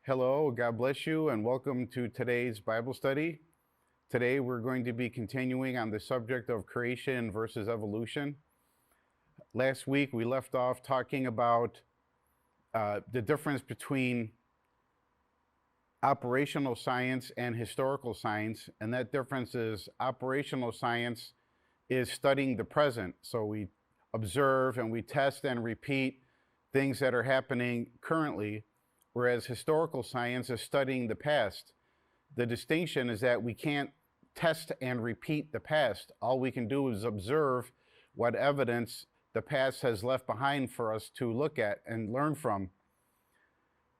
Hello, God bless you, and welcome to today's Bible study. Today we're going to be continuing on the subject of creation versus evolution. Last week we left off talking about the difference between operational science and historical science, and that difference is operational science is studying the present. So we observe and we test and repeat things that are happening currently, whereas historical science is studying the past. The distinction is that we can't test and repeat the past. All we can do is observe what evidence the past has left behind for us to look at and learn from.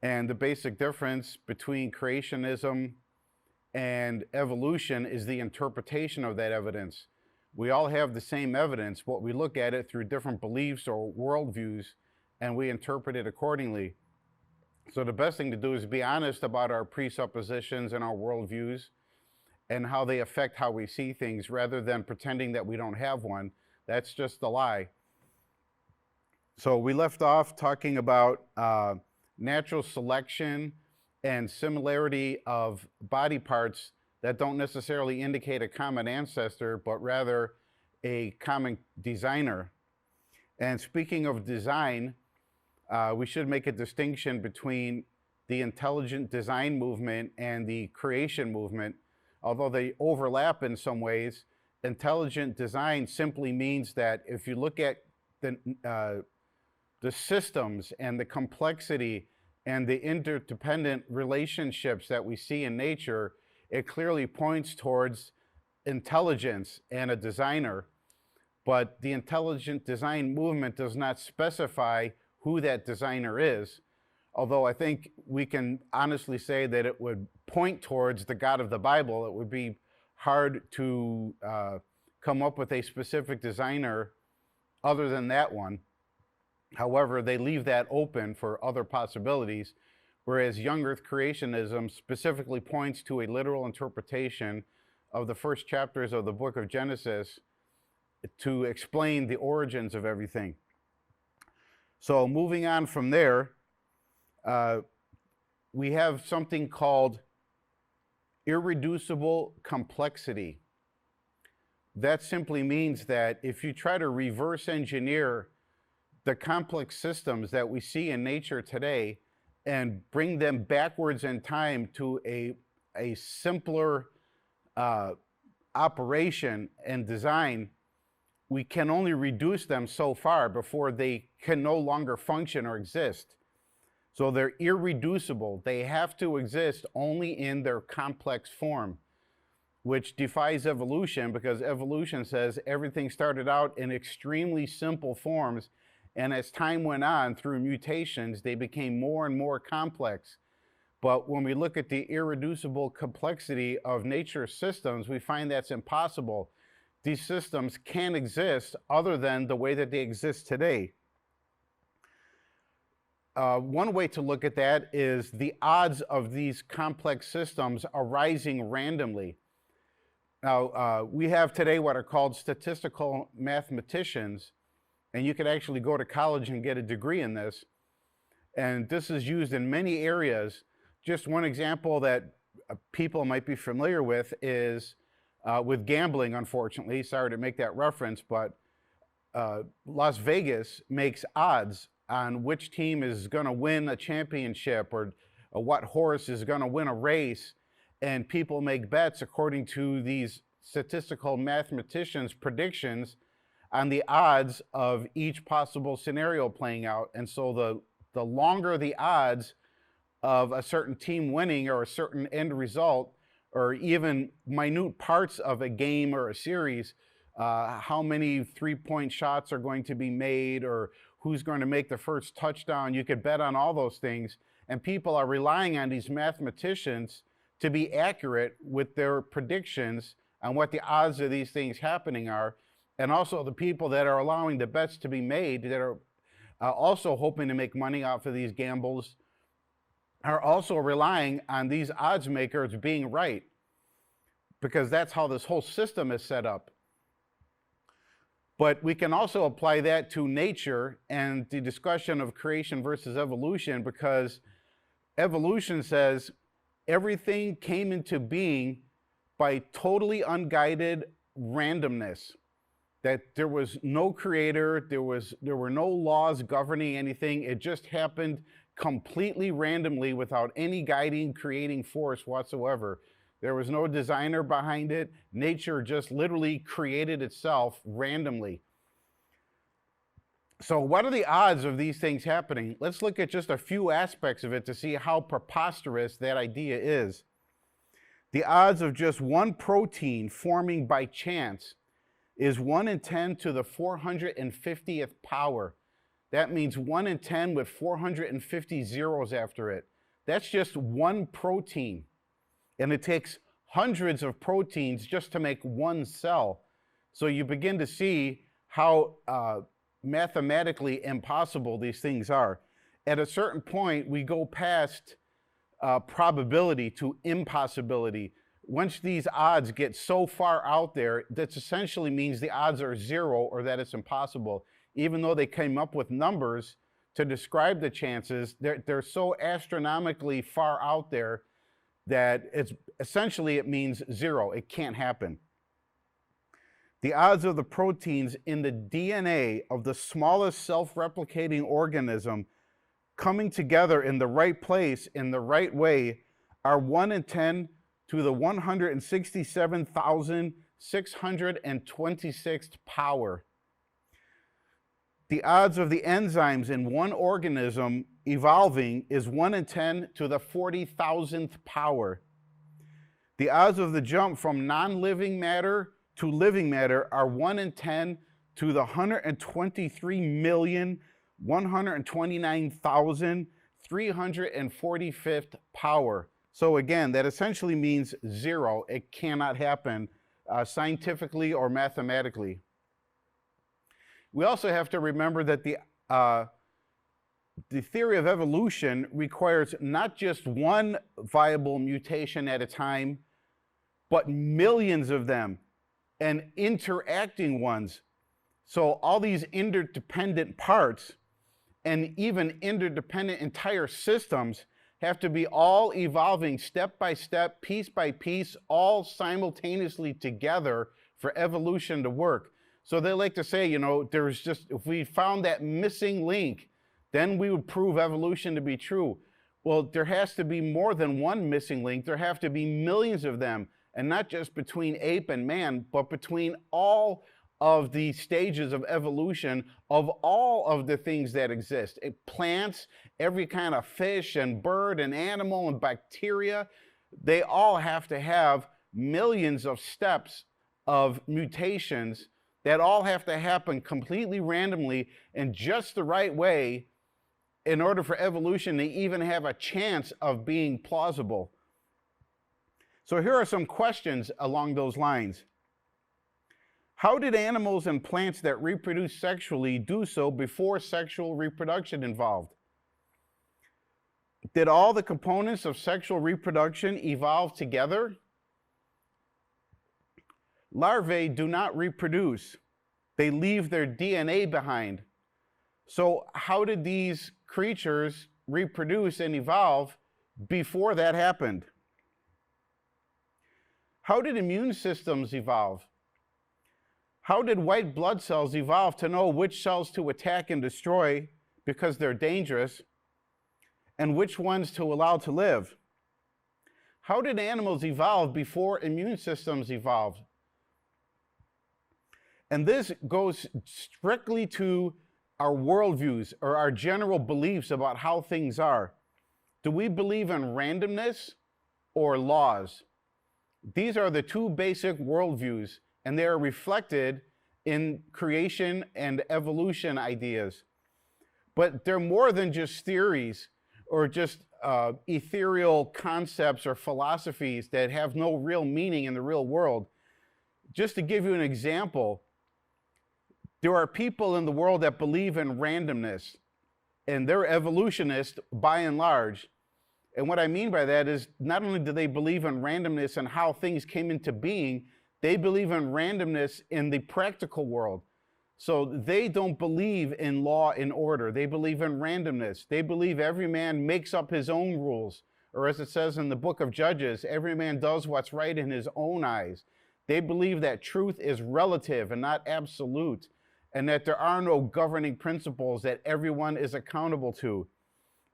And the basic difference between creationism and evolution is the interpretation of that evidence. We all have the same evidence, but we look at it through different beliefs or worldviews, and we interpret it accordingly. So the best thing to do is be honest about our presuppositions and our worldviews and how they affect how we see things, rather than pretending that we don't have one. That's just a lie. So we left off talking about natural selection and similarity of body parts that don't necessarily indicate a common ancestor, but rather a common designer. And speaking of design, we should make a distinction between the intelligent design movement and the creation movement. Although they overlap in some ways, intelligent design simply means that if you look at the systems and the complexity and the interdependent relationships that we see in nature, it clearly points towards intelligence and a designer. But the intelligent design movement does not specify who that designer is, although I think we can honestly say that it would point towards the God of the Bible. It would be hard to come up with a specific designer other than that one. However, they leave that open for other possibilities, whereas young earth creationism specifically points to a literal interpretation of the first chapters of the book of Genesis to explain the origins of everything. So moving on from there, we have something called irreducible complexity. That simply means that if you try to reverse engineer the complex systems that we see in nature today and bring them backwards in time to a simpler operation and design, we can only reduce them so far before they can no longer function or exist. So they're irreducible. They have to exist only in their complex form, which defies evolution, because evolution says everything started out in extremely simple forms, and as time went on through mutations, they became more and more complex. But when we look at the irreducible complexity of nature's systems, we find that's impossible. These systems can't exist other than the way that they exist today. One way to look at that is the odds of these complex systems arising randomly. Now, we have today what are called statistical mathematicians, and you could actually go to college and get a degree in this. And this is used in many areas. Just one example that people might be familiar with is with gambling, unfortunately. Sorry to make that reference, but Las Vegas makes odds on which team is going to win a championship, or what horse is going to win a race. And people make bets according to these statistical mathematicians' predictions on the odds of each possible scenario playing out. And so the longer the odds of a certain team winning, or a certain end result, or even minute parts of a game or a series, how many three-point shots are going to be made, or who's going to make the first touchdown. You could bet on all those things. And people are relying on these mathematicians to be accurate with their predictions on what the odds of these things happening are. And also the people that are allowing the bets to be made, that are also hoping to make money off of these gambles, are also relying on these odds makers being right, because that's how this whole system is set up. But we can also apply that to nature and the discussion of creation versus evolution, because Evolution says everything came into being by totally unguided randomness, that there was no creator, there were no laws governing anything. It just happened completely randomly without any guiding, creating force whatsoever. There was no designer behind it. Nature just literally created itself randomly. So what are the odds of these things happening? Let's look at just a few aspects of it to see how preposterous that idea is. The odds of just one protein forming by chance is 1 in 10 to the 450th power. That means 1 in 10 with 450 zeros after it. That's just one protein. And it takes hundreds of proteins just to make one cell. So you begin to see how mathematically impossible these things are. At a certain point, we go past probability to impossibility. Once these odds get so far out there, that essentially means the odds are zero or that it's impossible. Even though they came up with numbers to describe the chances, they're so astronomically far out there that it's essentially it means zero. It can't happen. The odds of the proteins in the DNA of the smallest self-replicating organism coming together in the right place, in the right way, are 1 in 10 to the 167,626th power. The odds of the enzymes in one organism evolving is 1 in 10 to the 40,000th power. The odds of the jump from non-living matter to living matter are 1 in 10 to the 123,129,345th power. So again, that essentially means zero. It cannot happen scientifically or mathematically. We also have to remember that the theory of evolution requires not just one viable mutation at a time, but millions of them and interacting ones. So all these interdependent parts and even interdependent entire systems have to be all evolving step by step, piece by piece, all simultaneously together for evolution to work. So they like to say, you know, there's just, if we found that missing link, then we would prove evolution to be true. Well, there has to be more than one missing link. There have to be millions of them, and not just between ape and man, but between all of the stages of evolution of all of the things that exist. Plants, every kind of fish and bird and animal and bacteria, they all have to have millions of steps of mutations that all have to happen completely randomly in just the right way in order for evolution to even have a chance of being plausible. So here are some questions along those lines. How did animals and plants that reproduce sexually do so before sexual reproduction evolved? Did all the components of sexual reproduction evolve together? Larvae do not reproduce. They leave their DNA behind. So how did these creatures reproduce and evolve before that happened? How did immune systems evolve? How did white blood cells evolve to know which cells to attack and destroy because they're dangerous, and which ones to allow to live? How did animals evolve before immune systems evolved? And this goes strictly to our worldviews or our general beliefs about how things are. Do we believe in randomness or laws? These are the two basic worldviews, and they are reflected in creation and evolution ideas. But they're more than just theories or just ethereal concepts or philosophies that have no real meaning in the real world. Just to give you an example, there are people in the world that believe in randomness, and they're evolutionists by and large. And what I mean by that is not only do they believe in randomness and how things came into being, they believe in randomness in the practical world. So they don't believe in law and order. They believe in randomness. They believe every man makes up his own rules. Or as it says in the book of Judges, every man does what's right in his own eyes. They believe that truth is relative and not absolute, and that there are no governing principles that everyone is accountable to.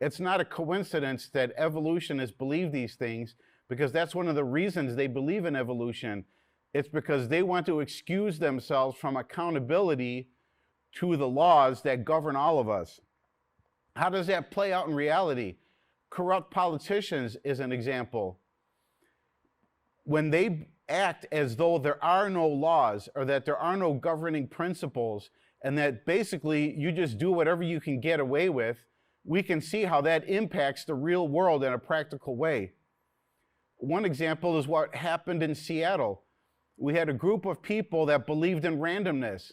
It's not a coincidence that evolutionists believe these things, because that's one of the reasons they believe in evolution. It's because they want to excuse themselves from accountability to the laws that govern all of us. How does that play out in reality? Corrupt politicians is an example. When they act as though there are no laws or that there are no governing principles and that basically you just do whatever you can get away with, we can see how that impacts the real world in a practical way. One example is what happened in Seattle. We had a group of people that believed in randomness,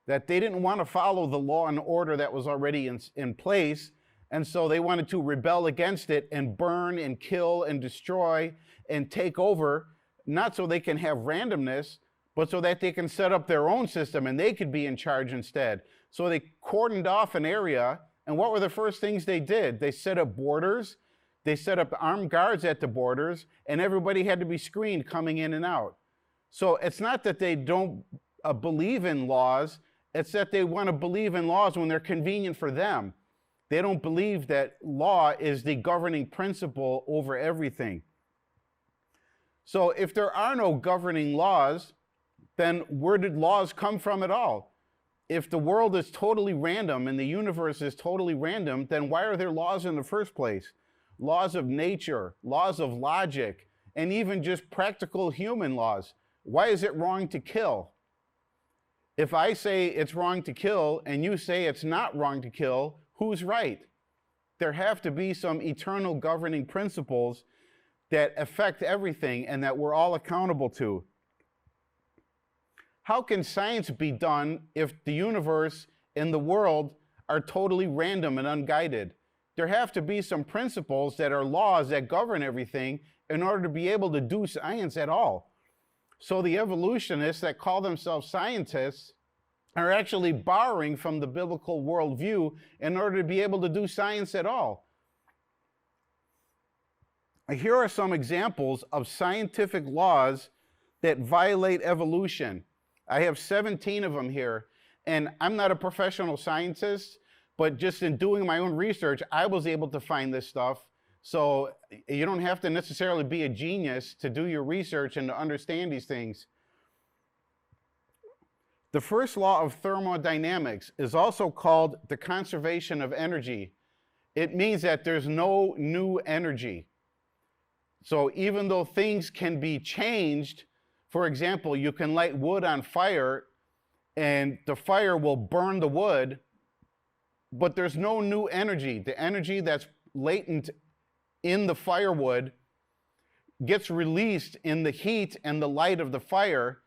that they didn't want to follow the law and order that was already in place, and so they wanted to rebel against it and burn and kill and destroy and take over, not so they can have randomness, but so that they can set up their own system and they could be in charge instead. So they cordoned off an area, and what were the first things they did? They set up borders, they set up armed guards at the borders, and everybody had to be screened coming in and out. So it's not that they don't believe in laws, it's that they want to believe in laws when they're convenient for them. They don't believe that law is the governing principle over everything. So if there are no governing laws, then where did laws come from at all? If the world is totally random and the universe is totally random, then why are there laws in the first place? Laws of nature, laws of logic, and even just practical human laws. Why is it wrong to kill? If I say it's wrong to kill and you say it's not wrong to kill, who's right? There have to be some eternal governing principles that affect everything and that we're all accountable to. How can science be done if the universe and the world are totally random and unguided? There have to be some principles that are laws that govern everything in order to be able to do science at all. So the evolutionists that call themselves scientists are actually borrowing from the biblical worldview in order to be able to do science at all. Here are some examples of scientific laws that violate evolution. I have 17 of them here, and I'm not a professional scientist, but just in doing my own research, I was able to find this stuff. So you don't have to necessarily be a genius to do your research and to understand these things. The first law of thermodynamics is also called the conservation of energy. It means that there's no new energy. So even though things can be changed, for example, you can light wood on fire and the fire will burn the wood, but there's no new energy. The energy that's latent in the firewood gets released in the heat and the light of the fire,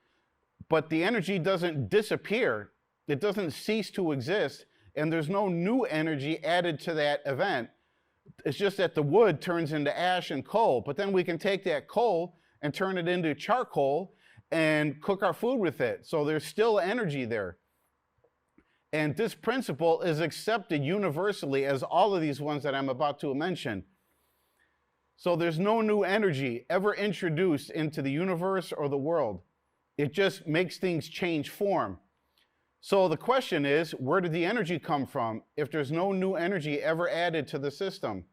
but the energy doesn't disappear. It doesn't cease to exist, and there's no new energy added to that event. It's just that the wood turns into ash and coal, but then we can take that coal and turn it into charcoal and cook our food with it. So there's still energy there. And this principle is accepted universally as all of these ones that I'm about to mention. So there's no new energy ever introduced into the universe or the world. It just makes things change form. So the question is, where did the energy come from if there's no new energy ever added to the system?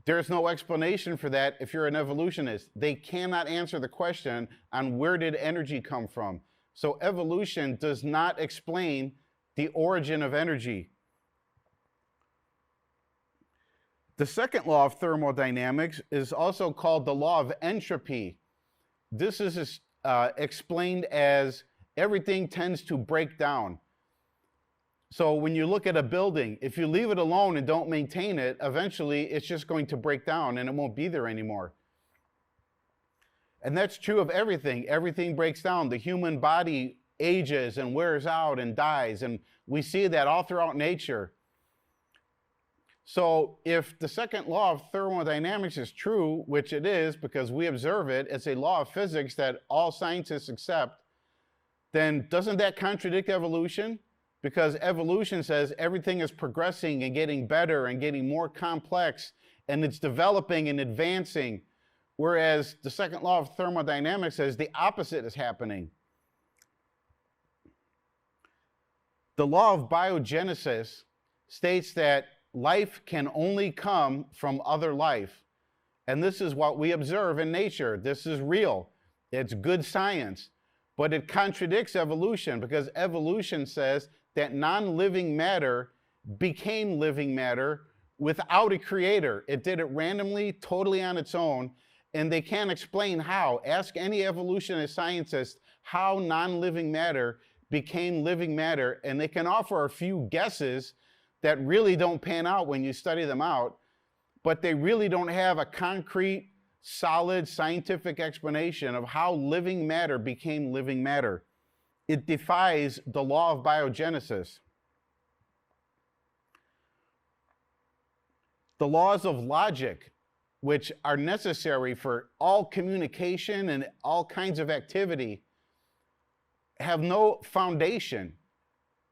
There's no explanation for that if you're an evolutionist. They cannot answer the question on where did energy come from. So evolution does not explain the origin of energy. The second law of thermodynamics is also called the law of entropy. This is explained as everything tends to break down. So when you look at a building, if you leave it alone and don't maintain it, eventually it's just going to break down and it won't be there anymore. And that's true of everything. Everything breaks down. The human body ages and wears out and dies, and we see that all throughout nature. So if the second law of thermodynamics is true, which it is because we observe it, it's a law of physics that all scientists accept, then doesn't that contradict evolution? Because evolution says everything is progressing and getting better and getting more complex, and it's developing and advancing, whereas the second law of thermodynamics says the opposite is happening. The law of biogenesis states that life can only come from other life. And this is what we observe in nature. This is real. It's good science. But it contradicts evolution, because evolution says that non-living matter became living matter without a creator. It did it randomly, totally on its own, and they can't explain how. Ask any evolutionist scientist how non-living matter became living matter, and they can offer a few guesses that really don't pan out when you study them out, but they really don't have a concrete, solid scientific explanation of how living matter became living matter. It defies the law of biogenesis. The laws of logic, which are necessary for all communication and all kinds of activity, have no foundation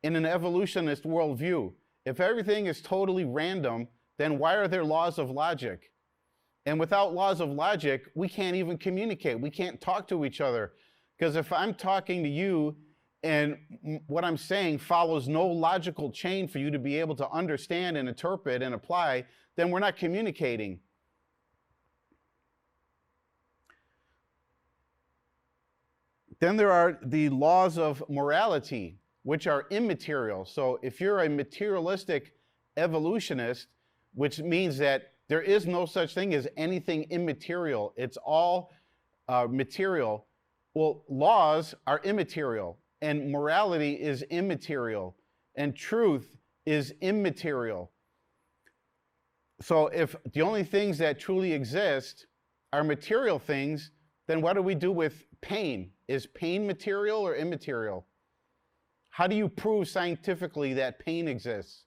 in an evolutionist worldview. If everything is totally random, then why are there laws of logic? And without laws of logic, we can't even communicate. We can't talk to each other. Because if I'm talking to you and what I'm saying follows no logical chain for you to be able to understand and interpret and apply, then we're not communicating. Then there are the laws of morality, which are immaterial. So if you're a materialistic evolutionist, which means that there is no such thing as anything immaterial, it's all material. Well, laws are immaterial, and morality is immaterial, and truth is immaterial. So if the only things that truly exist are material things, then what do we do with pain? Is pain material or immaterial? How do you prove scientifically that pain exists?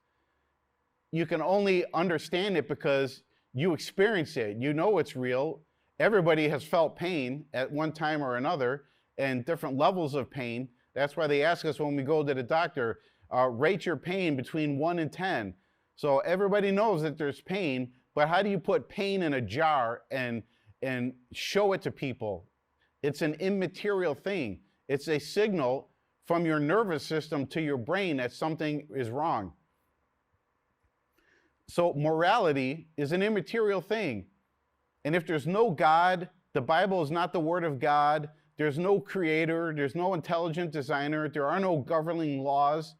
You can only understand it because you experience it. You know it's real. Everybody has felt pain at one time or another, and different levels of pain. That's why they ask us when we go to the doctor, rate your pain between 1 and 10. So everybody knows that there's pain, but how do you put pain in a jar and show it to people? It's an immaterial thing. It's a signal from your nervous system to your brain that something is wrong. So morality is an immaterial thing. And if there's no God, the Bible is not the word of God, there's no creator, there's no intelligent designer, there are no governing laws,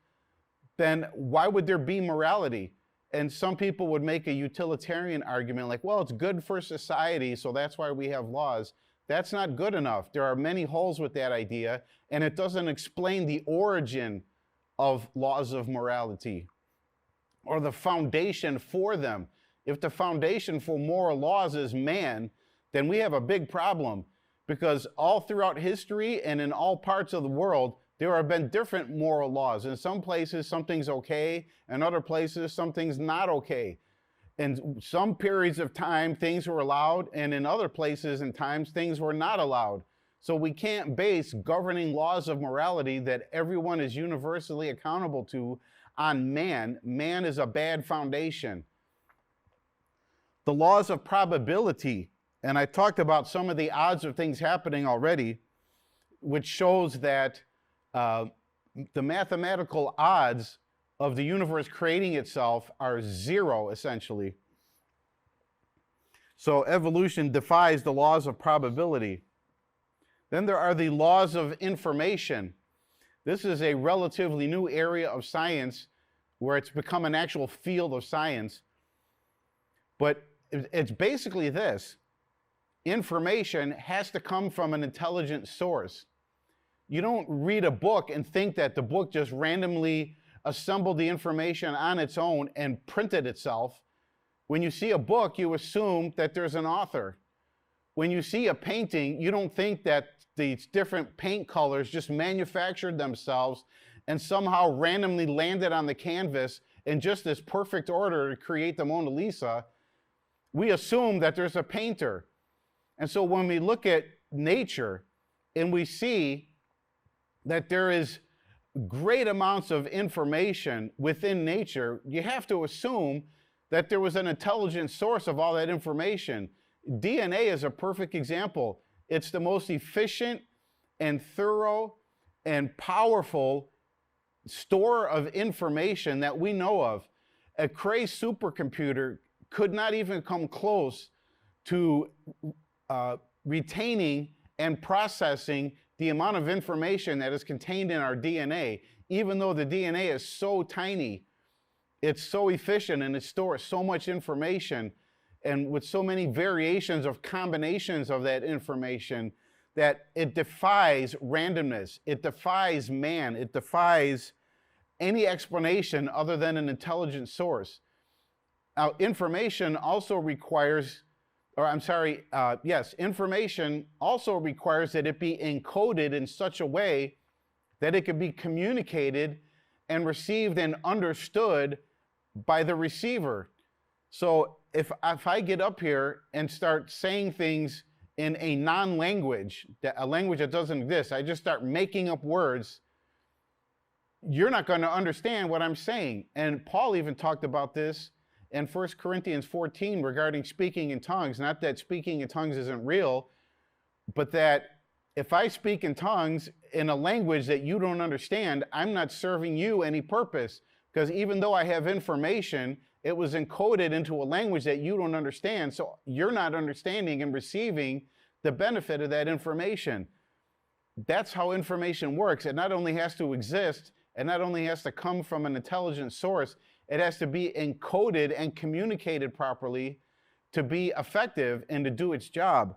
then why would there be morality? And some people would make a utilitarian argument like, well, it's good for society, so that's why we have laws. That's not good enough. There are many holes with that idea, and it doesn't explain the origin of laws of morality or the foundation for them. If the foundation for moral laws is man, then we have a big problem, because all throughout history and in all parts of the world, there have been different moral laws. In some places, something's okay. In other places, something's not okay. In some periods of time, things were allowed, and in other places and times, things were not allowed. So we can't base governing laws of morality that everyone is universally accountable to on man. Man is a bad foundation. The laws of probability, and I talked about some of the odds of things happening already, which shows that the mathematical odds of the universe creating itself are zero, essentially. So evolution defies the laws of probability. Then there are the laws of information. This is a relatively new area of science where it's become an actual field of science. But it's basically this. Information has to come from an intelligent source. You don't read a book and think that the book just randomly assembled the information on its own and printed itself. When you see a book, you assume that there's an author. When you see a painting, you don't think that these different paint colors just manufactured themselves and somehow randomly landed on the canvas in just this perfect order to create the Mona Lisa. We assume that there's a painter. And so when we look at nature and we see that there is great amounts of information within nature, you have to assume that there was an intelligent source of all that information. DNA is a perfect example. It's the most efficient and thorough and powerful store of information that we know of. A Cray supercomputer could not even come close to retaining and processing the amount of information that is contained in our DNA. Even though the DNA is so tiny, it's so efficient and it stores so much information, and with so many variations of combinations of that information, that it defies randomness, it defies man, it defies any explanation other than an intelligent source. Now, information also requires, information also requires that it be encoded in such a way that it can be communicated and received and understood by the receiver. So if I get up here and start saying things in a non-language, a language that doesn't exist, I just start making up words, you're not going to understand what I'm saying. And Paul even talked about this in 1 Corinthians 14 regarding speaking in tongues. Not that speaking in tongues isn't real, but that if I speak in tongues in a language that you don't understand, I'm not serving you any purpose, because even though I have information, it was encoded into a language that you don't understand, so you're not understanding and receiving the benefit of that information. That's how information works. It not only has to exist, it not only has to come from an intelligent source, it has to be encoded and communicated properly to be effective and to do its job.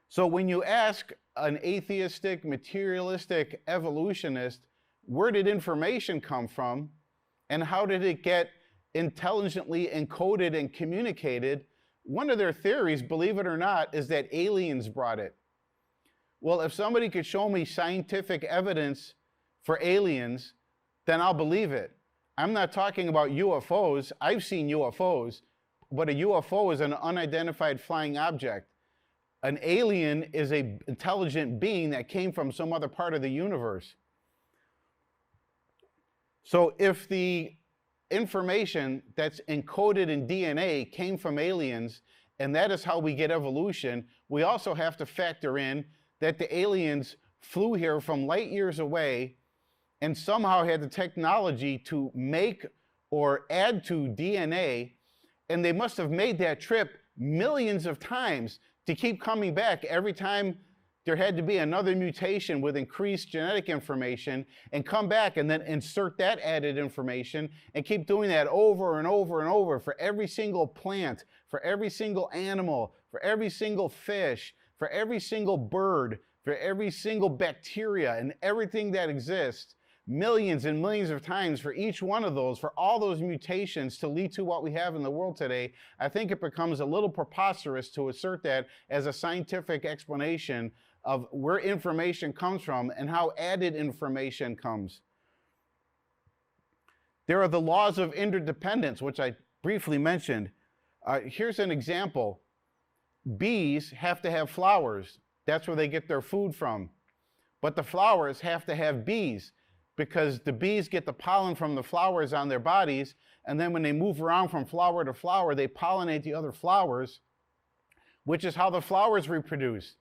So when you ask an atheistic, materialistic evolutionist, where did information come from and how did it get intelligently encoded and communicated, one of their theories, believe it or not, is that aliens brought it. Well, if somebody could show me scientific evidence for aliens, then I'll believe it. I'm not talking about UFOs. I've seen UFOs, but a UFO is an unidentified flying object. An alien is an intelligent being that came from some other part of the universe. So if the information that's encoded in DNA came from aliens, and that is how we get evolution, we also have to factor in that the aliens flew here from light years away and somehow had the technology to make or add to DNA, and they must have made that trip millions of times to keep coming back every time there had to be another mutation with increased genetic information, and come back and then insert that added information and keep doing that over and over and over for every single plant, for every single animal, for every single fish, for every single bird, for every single bacteria and everything that exists, millions and millions of times for each one of those, for all those mutations to lead to what we have in the world today. I think it becomes a little preposterous to assert that as a scientific explanation of where information comes from and how added information comes. There are the laws of interdependence, which I briefly mentioned. Here's an example. Bees have to have flowers. That's where they get their food from. But the flowers have to have bees, because the bees get the pollen from the flowers on their bodies, and then when they move around from flower to flower, they pollinate the other flowers, which is how the flowers reproduce.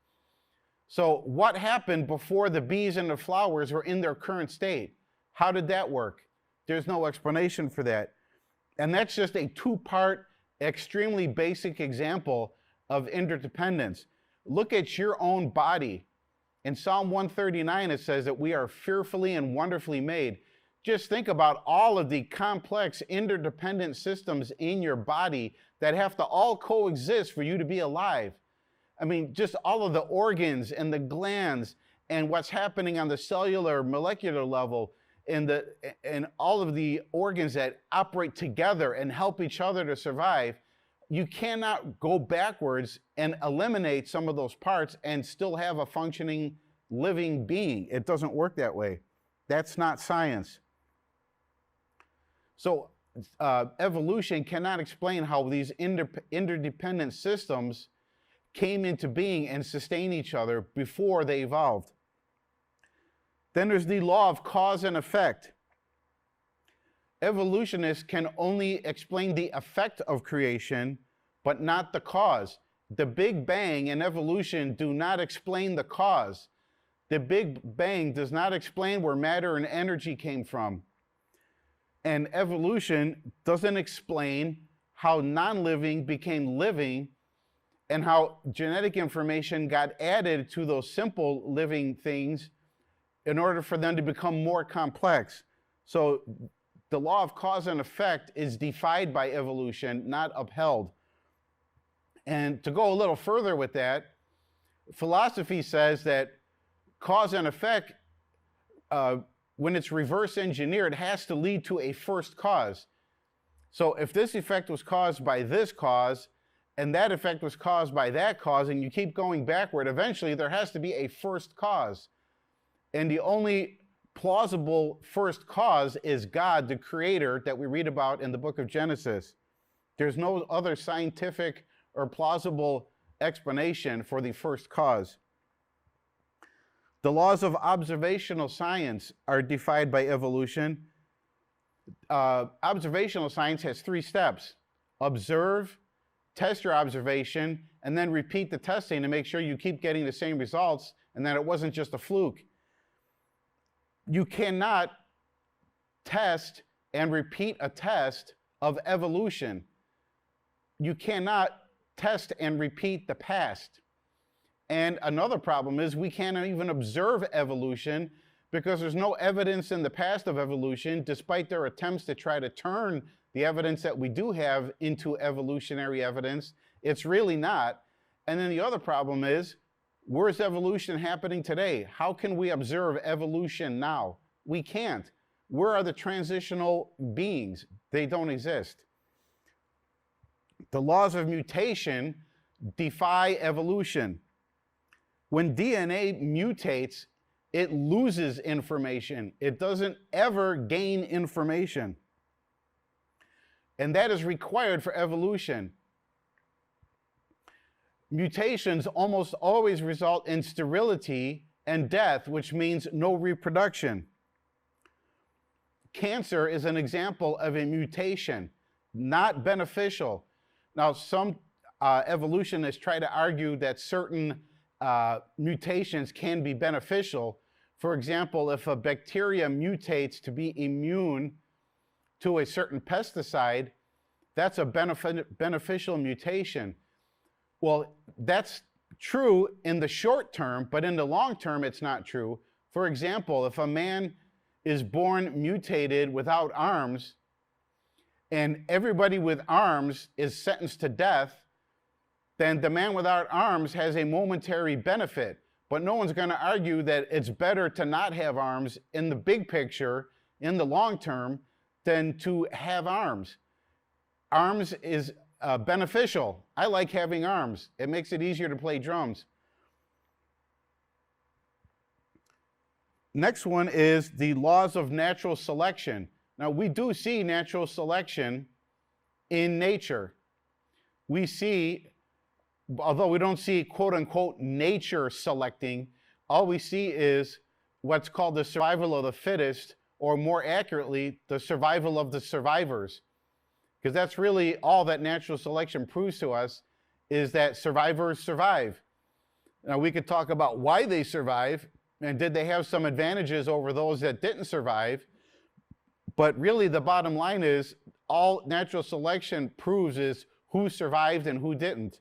So what happened before the bees and the flowers were in their current state? How did that work? There's no explanation for that. And that's just a two-part, extremely basic example of interdependence. Look at your own body. In Psalm 139, it says that we are fearfully and wonderfully made. Just think about all of the complex interdependent systems in your body that have to all coexist for you to be alive. I mean, just all of the organs and the glands and what's happening on the cellular, molecular level, and all of the organs that operate together and help each other to survive. You cannot go backwards and eliminate some of those parts and still have a functioning, living being. It doesn't work that way. That's not science. So evolution cannot explain how these interdependent systems came into being and sustain each other before they evolved. Then there's the law of cause and effect. Evolutionists can only explain the effect of creation, but not the cause. The Big Bang and evolution do not explain the cause. The Big Bang does not explain where matter and energy came from. And evolution doesn't explain how non-living became living and how genetic information got added to those simple living things in order for them to become more complex. So the law of cause and effect is defied by evolution, not upheld. And to go a little further with that, philosophy says that cause and effect, when it's reverse engineered, has to lead to a first cause. So if this effect was caused by this cause, and that effect was caused by that cause, and you keep going backward, eventually there has to be a first cause. And the only plausible first cause is God, the creator, that we read about in the book of Genesis. There's no other scientific or plausible explanation for the first cause. The laws of observational science are defied by evolution. Observational science has 3 steps: observe, test your observation, and then repeat the testing to make sure you keep getting the same results and that it wasn't just a fluke. You cannot test and repeat a test of evolution. You cannot test and repeat the past. And another problem is we can't even observe evolution because there's no evidence in the past of evolution, despite their attempts to try to turn the evidence that we do have into evolutionary evidence. It's really not. And then the other problem is, where's evolution happening today? How can we observe evolution now? We can't. Where are the transitional beings? They don't exist. The laws of mutation defy evolution. When DNA mutates, it loses information. It doesn't ever gain information. And that is required for evolution. Mutations almost always result in sterility and death, which means no reproduction. Cancer is an example of a mutation, not beneficial. Now, some evolutionists try to argue that certain mutations can be beneficial. For example, if a bacteria mutates to be immune to a certain pesticide, that's a beneficial mutation. Well, that's true in the short term, but in the long term, it's not true. For example, if a man is born mutated without arms, and everybody with arms is sentenced to death, then the man without arms has a momentary benefit. But no one's going to argue that it's better to not have arms in the big picture, in the long term, than to have arms. Arms is beneficial. I like having arms. It makes it easier to play drums. Next one is the laws of natural selection. Now, we do see natural selection in nature. We see, although we don't see quote unquote nature selecting, all we see is what's called the survival of the fittest, or more accurately, the survival of the survivors. Because that's really all that natural selection proves to us, is that survivors survive. Now, we could talk about why they survive, and did they have some advantages over those that didn't survive? But really, the bottom line is, all natural selection proves is who survived and who didn't.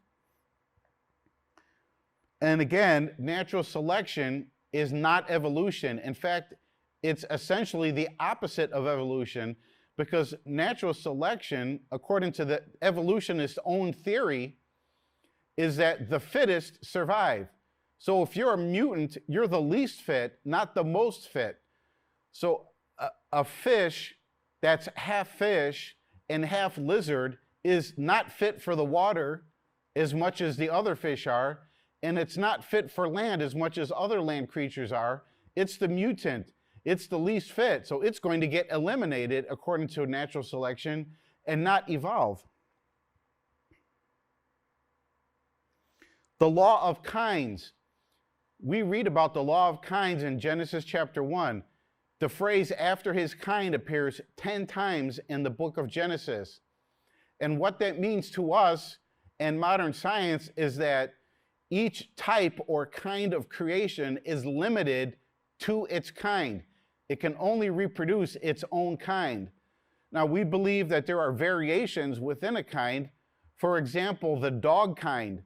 And again, natural selection is not evolution. In fact, it's essentially the opposite of evolution, because natural selection, according to the evolutionist's own theory, is that the fittest survive. So if you're a mutant, you're the least fit, not the most fit. So a fish that's half fish and half lizard is not fit for the water as much as the other fish are, and it's not fit for land as much as other land creatures are. It's the mutant. It's the least fit, so it's going to get eliminated according to natural selection and not evolve. The law of kinds. We read about the law of kinds in Genesis chapter 1. The phrase after his kind appears 10 times in the book of Genesis. And what that means to us and modern science is that each type or kind of creation is limited to its kind. It can only reproduce its own kind. Now, we believe that there are variations within a kind. For example, the dog kind.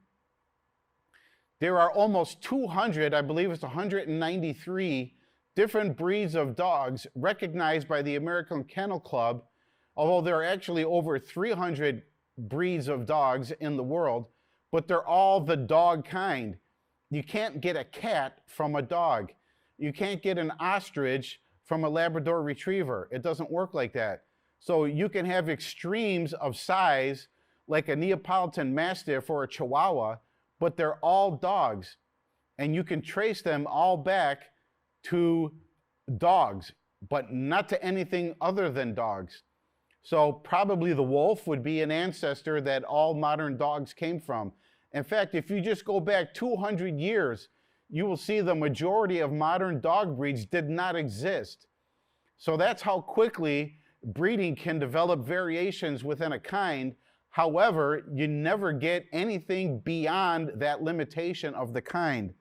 There are almost 200, I believe it's 193, different breeds of dogs recognized by the American Kennel Club, although there are actually over 300 breeds of dogs in the world, but they're all the dog kind. You can't get a cat from a dog. You can't get an ostrich from a Labrador Retriever. It doesn't work like that. So you can have extremes of size, like a Neapolitan Mastiff or a Chihuahua, but they're all dogs. And you can trace them all back to dogs, but not to anything other than dogs. So probably the wolf would be an ancestor that all modern dogs came from. In fact, if you just go back 200 years, you will see the majority of modern dog breeds did not exist. So that's how quickly breeding can develop variations within a kind. However, you never get anything beyond that limitation of the kind.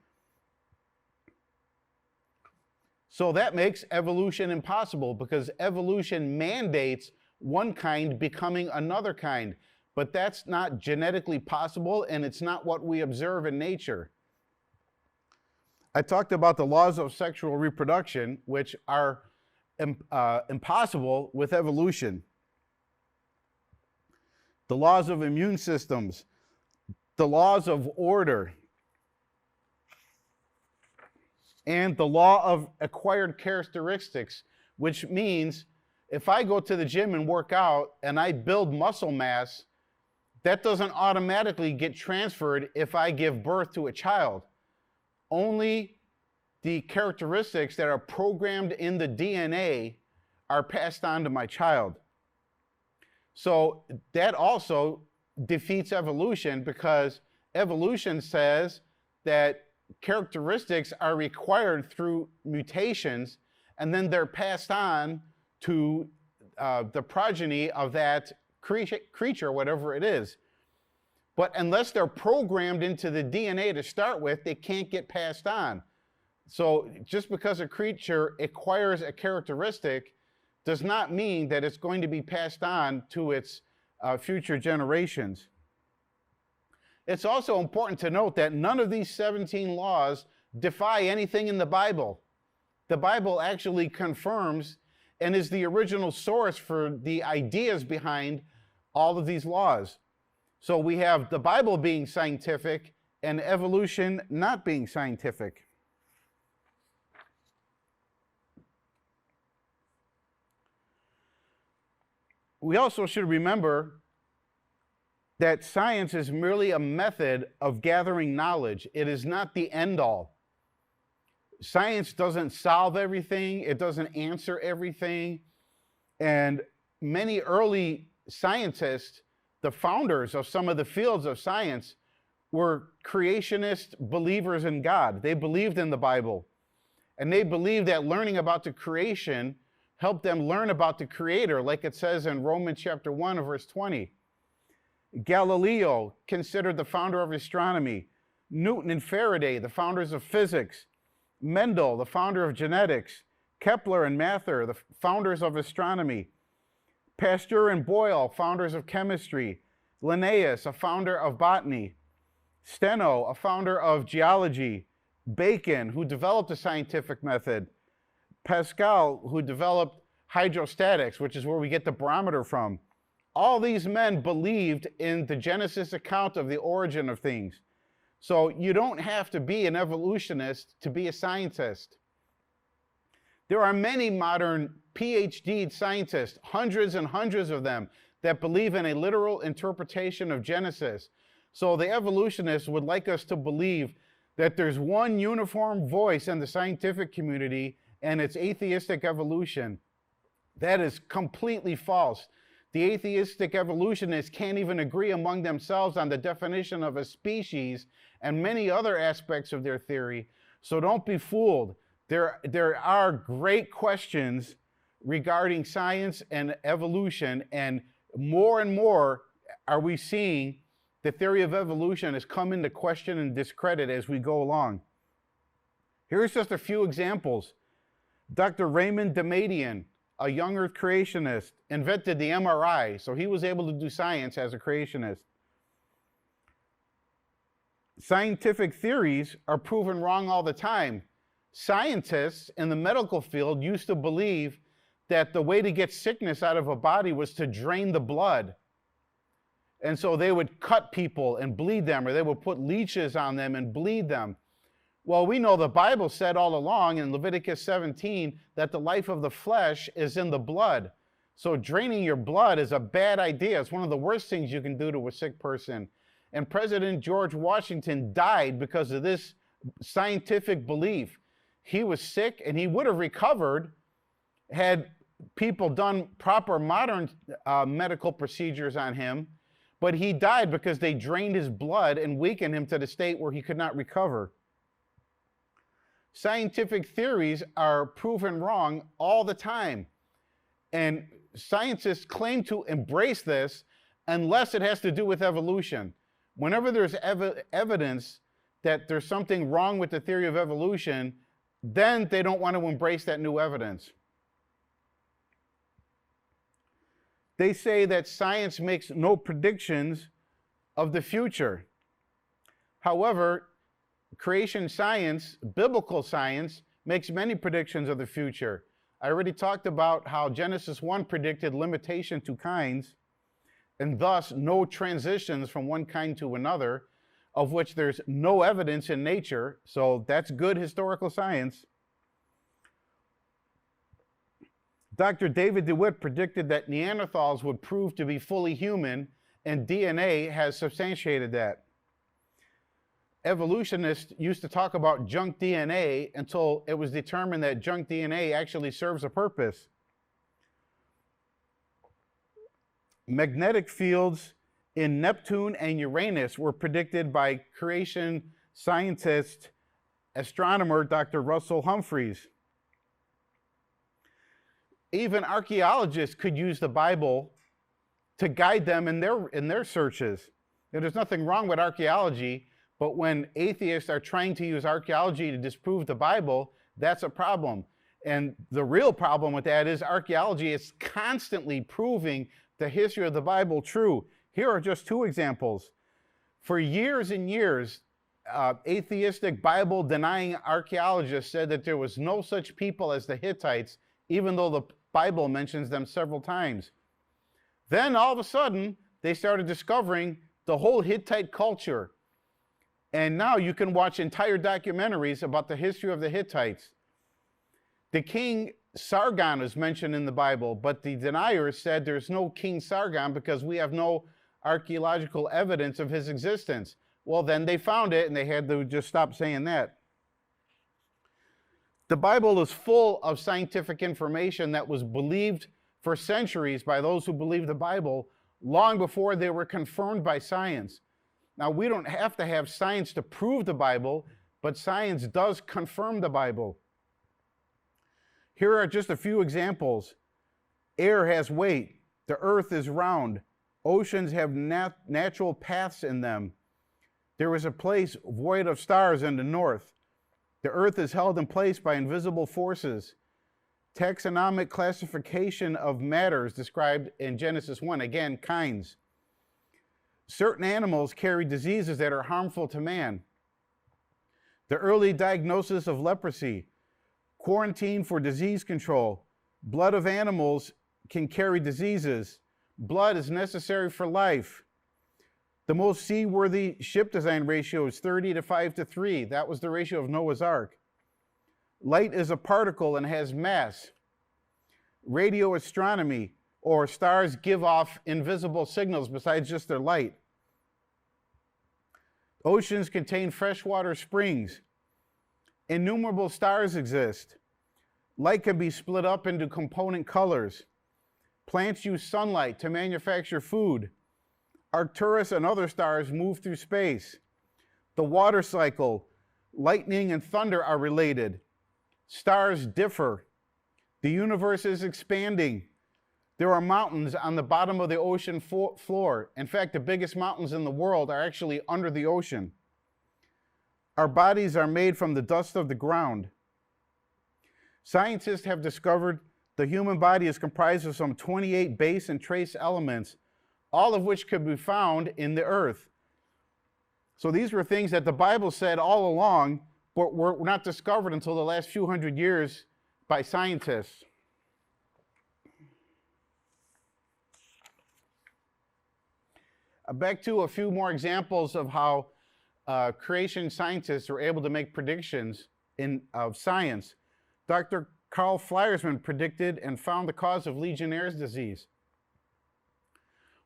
So that makes evolution impossible, because evolution mandates one kind becoming another kind. But that's not genetically possible, and it's not what we observe in nature. I talked about the laws of sexual reproduction, which are impossible with evolution. The laws of immune systems, the laws of order, and the law of acquired characteristics, which means if I go to the gym and work out and I build muscle mass, that doesn't automatically get transferred if I give birth to a child. Only the characteristics that are programmed in the DNA are passed on to my child. So that also defeats evolution, because evolution says that characteristics are required through mutations, and then they're passed on to the progeny of that creature, whatever it is. But unless they're programmed into the DNA to start with, they can't get passed on. So just because a creature acquires a characteristic does not mean that it's going to be passed on to its future generations. It's also important to note that none of these 17 laws defy anything in the Bible. The Bible actually confirms and is the original source for the ideas behind all of these laws. So we have the Bible being scientific and evolution not being scientific. We also should remember that science is merely a method of gathering knowledge. It is not the end all. Science doesn't solve everything. It doesn't answer everything. And many early scientists, the founders of some of the fields of science, were creationist believers in God. They believed in the Bible. And they believed that learning about the creation helped them learn about the Creator, like it says in Romans chapter 1, verse 20. Galileo, considered the founder of astronomy. Newton and Faraday, the founders of physics. Mendel, the founder of genetics. Kepler and Mather, the founders of astronomy. Pasteur and Boyle, founders of chemistry. Linnaeus, a founder of botany. Steno, a founder of geology. Bacon, who developed the scientific method. Pascal, who developed hydrostatics, which is where we get the barometer from. All these men believed in the Genesis account of the origin of things. So you don't have to be an evolutionist to be a scientist. There are many modern PhD scientists, hundreds and hundreds of them, that believe in a literal interpretation of Genesis. So the evolutionists would like us to believe that there's one uniform voice in the scientific community, and it's atheistic evolution. That is completely false. The atheistic evolutionists can't even agree among themselves on the definition of a species and many other aspects of their theory. So don't be fooled. There are great questions regarding science and evolution, and more are we seeing the theory of evolution has come into question and discredit as we go along. Here's just a few examples. Dr. Raymond Damadian, a young earth creationist, invented the MRI, so he was able to do science as a creationist. Scientific theories are proven wrong all the time. Scientists in the medical field used to believe that the way to get sickness out of a body was to drain the blood. And so they would cut people and bleed them, or they would put leeches on them and bleed them. Well, we know the Bible said all along in Leviticus 17 that the life of the flesh is in the blood. So draining your blood is a bad idea. It's one of the worst things you can do to a sick person. And President George Washington died because of this scientific belief. He was sick and he would have recovered had people done proper modern medical procedures on him, but he died because they drained his blood and weakened him to the state where he could not recover. Scientific theories are proven wrong all the time. And scientists claim to embrace this unless it has to do with evolution. Whenever there's evidence that there's something wrong with the theory of evolution, then they don't want to embrace that new evidence. They say that science makes no predictions of the future. However, creation science, biblical science, makes many predictions of the future. I already talked about how Genesis 1 predicted limitation to kinds, and thus no transitions from one kind to another, of which there's no evidence in nature, so that's good historical science. Dr. David DeWitt predicted that Neanderthals would prove to be fully human, and DNA has substantiated that. Evolutionists used to talk about junk DNA until it was determined that junk DNA actually serves a purpose. Magnetic fields in Neptune and Uranus were predicted by creation scientist, astronomer Dr. Russell Humphreys. Even archaeologists could use the Bible to guide them in their searches. Now, there's nothing wrong with archaeology, but when atheists are trying to use archaeology to disprove the Bible, that's a problem. And the real problem with that is archaeology is constantly proving the history of the Bible true. Here are just two examples. For years and years, atheistic Bible-denying archaeologists said that there was no such people as the Hittites, even though the Bible mentions them several times. Then all of a sudden, they started discovering the whole Hittite culture. And now you can watch entire documentaries about the history of the Hittites. The king Sargon is mentioned in the Bible, but the deniers said there's no King Sargon because we have no archaeological evidence of his existence. Well, then they found it and they had to just stop saying that. The Bible is full of scientific information that was believed for centuries by those who believed the Bible long before they were confirmed by science. Now, we don't have to have science to prove the Bible, but science does confirm the Bible. Here are just a few examples. Air has weight. The earth is round. Oceans have natural paths in them. There is a place void of stars in the north. The earth is held in place by invisible forces. Taxonomic classification of matters described in Genesis 1. Again, kinds. Certain animals carry diseases that are harmful to man. The early diagnosis of leprosy. Quarantine for disease control. Blood of animals can carry diseases. Blood is necessary for life. The most seaworthy ship design ratio is 30 to 5 to 3. That was the ratio of Noah's Ark. Light is a particle and has mass. Radio astronomy, or stars give off invisible signals besides just their light. Oceans contain freshwater springs. Innumerable stars exist. Light can be split up into component colors. Plants use sunlight to manufacture food. Arcturus and other stars move through space. The water cycle. Lightning and thunder are related. Stars differ. The universe is expanding. There are mountains on the bottom of the ocean floor. In fact, the biggest mountains in the world are actually under the ocean. Our bodies are made from the dust of the ground. Scientists have discovered the human body is comprised of some 28 base and trace elements, all of which could be found in the earth. So these were things that the Bible said all along, but were not discovered until the last few hundred years by scientists. Back to a few more examples of how creation scientists were able to make predictions of science. Dr. Carl Fleiersman predicted and found the cause of Legionnaire's disease.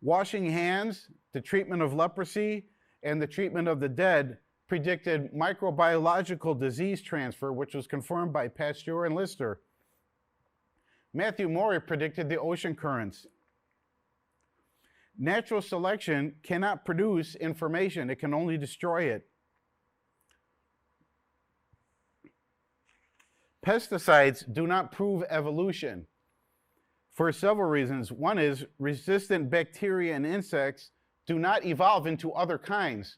Washing hands, the treatment of leprosy, and the treatment of the dead predicted microbiological disease transfer, which was confirmed by Pasteur and Lister. Matthew Maury predicted the ocean currents. Natural selection cannot produce information, it can only destroy it. Pesticides do not prove evolution for several reasons. One is resistant bacteria and insects do not evolve into other kinds.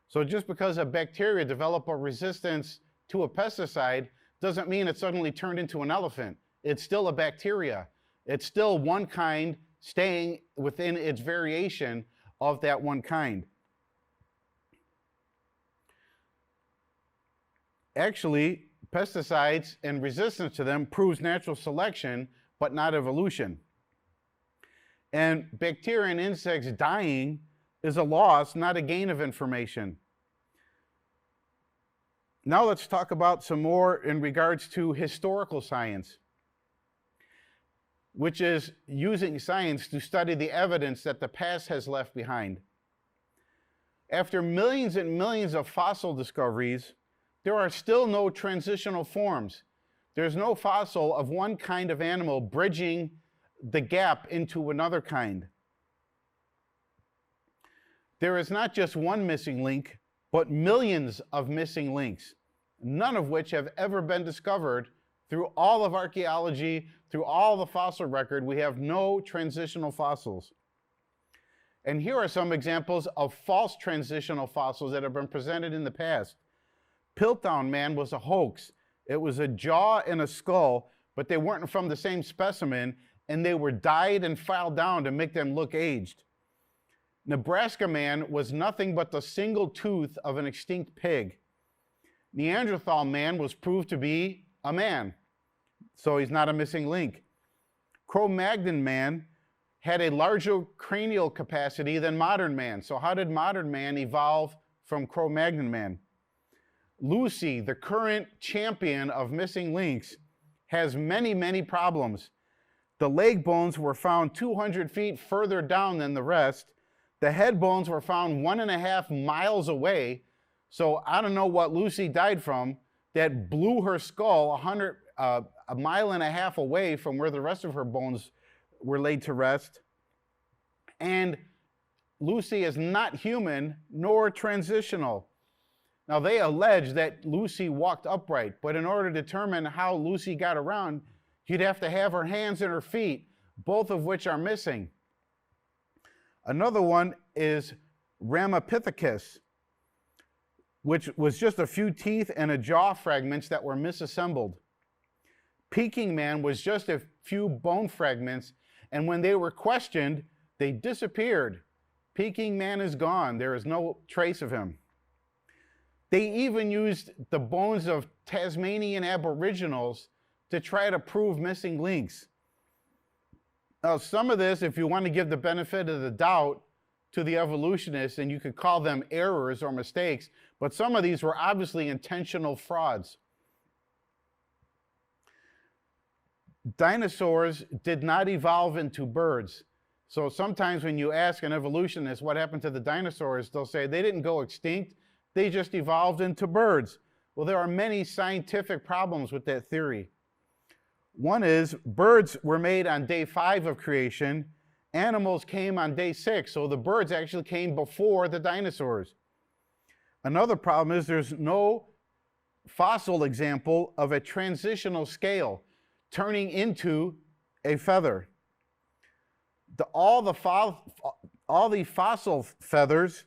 So just because a bacteria develop a resistance to a pesticide doesn't mean it suddenly turned into an elephant. It's still a bacteria. It's still one kind staying within its variation of that one kind. Actually, pesticides and resistance to them proves natural selection, but not evolution. And bacteria and insects dying is a loss, not a gain of information. Now let's talk about some more in regards to historical science, which is using science to study the evidence that the past has left behind. After millions and millions of fossil discoveries, there are still no transitional forms. There's no fossil of one kind of animal bridging the gap into another kind. There is not just one missing link, but millions of missing links, none of which have ever been discovered through all of archaeology, through all the fossil record. We have no transitional fossils. And here are some examples of false transitional fossils that have been presented in the past. Piltdown man was a hoax. It was a jaw and a skull, but they weren't from the same specimen, and they were dyed and filed down to make them look aged. Nebraska man was nothing but the single tooth of an extinct pig. Neanderthal man was proved to be a man, so he's not a missing link. Cro-Magnon man had a larger cranial capacity than modern man. So how did modern man evolve from Cro-Magnon man? Lucy, the current champion of missing links, has many, many problems. The leg bones were found 200 feet further down than the rest. The head bones were found 1.5 miles away. So I don't know what Lucy died from that blew her skull 1.5 miles away from where the rest of her bones were laid to rest. And Lucy is not human nor transitional. Now, they allege that Lucy walked upright, but in order to determine how Lucy got around, you'd have to have her hands and her feet, both of which are missing. Another one is Ramapithecus, which was just a few teeth and a jaw fragments that were misassembled. Peking man was just a few bone fragments, and when they were questioned, they disappeared. Peking man is gone. There is no trace of him. They even used the bones of Tasmanian Aboriginals to try to prove missing links. Now, some of this, if you want to give the benefit of the doubt to the evolutionists, and you could call them errors or mistakes, but some of these were obviously intentional frauds. Dinosaurs did not evolve into birds. So sometimes when you ask an evolutionist what happened to the dinosaurs, they'll say they didn't go extinct, they just evolved into birds. Well, there are many scientific problems with that theory. One is birds were made on day 5 of creation, animals came on day 6, so the birds actually came before the dinosaurs. Another problem is there's no fossil example of a transitional scale turning into a feather. All the fossil feathers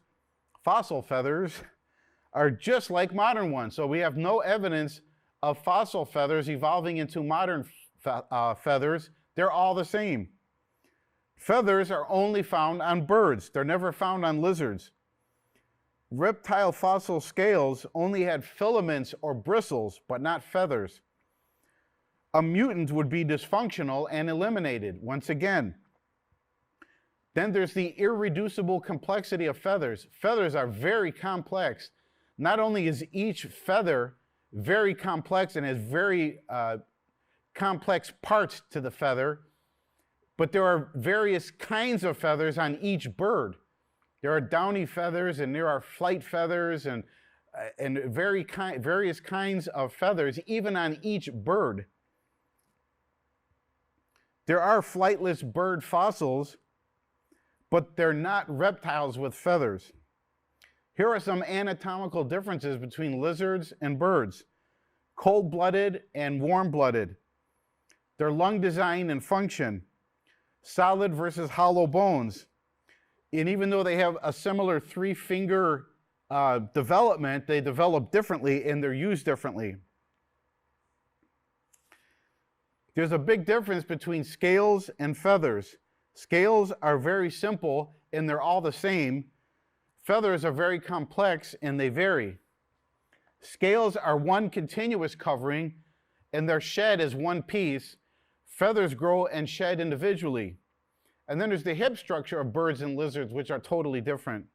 are just like modern ones. So we have no evidence of fossil feathers evolving into modern feathers. They're all the same. Feathers are only found on birds. They're never found on lizards. Reptile fossil scales only had filaments or bristles, but not feathers. A mutant would be dysfunctional and eliminated once again. Then there's the irreducible complexity of feathers. Feathers are very complex. Not only is each feather very complex and has very complex parts to the feather, but there are various kinds of feathers on each bird. There are downy feathers and there are flight feathers and various kinds of feathers, even on each bird. There are flightless bird fossils, but they're not reptiles with feathers. Here are some anatomical differences between lizards and birds: cold-blooded and warm-blooded, their lung design and function, solid versus hollow bones. And even though they have a similar three-finger development, they develop differently and they're used differently. There's a big difference between scales and feathers. Scales are very simple and they're all the same. Feathers are very complex and they vary. Scales are one continuous covering and they're shed as one piece. Feathers grow and shed individually. And then there's the hip structure of birds and lizards, which are totally different.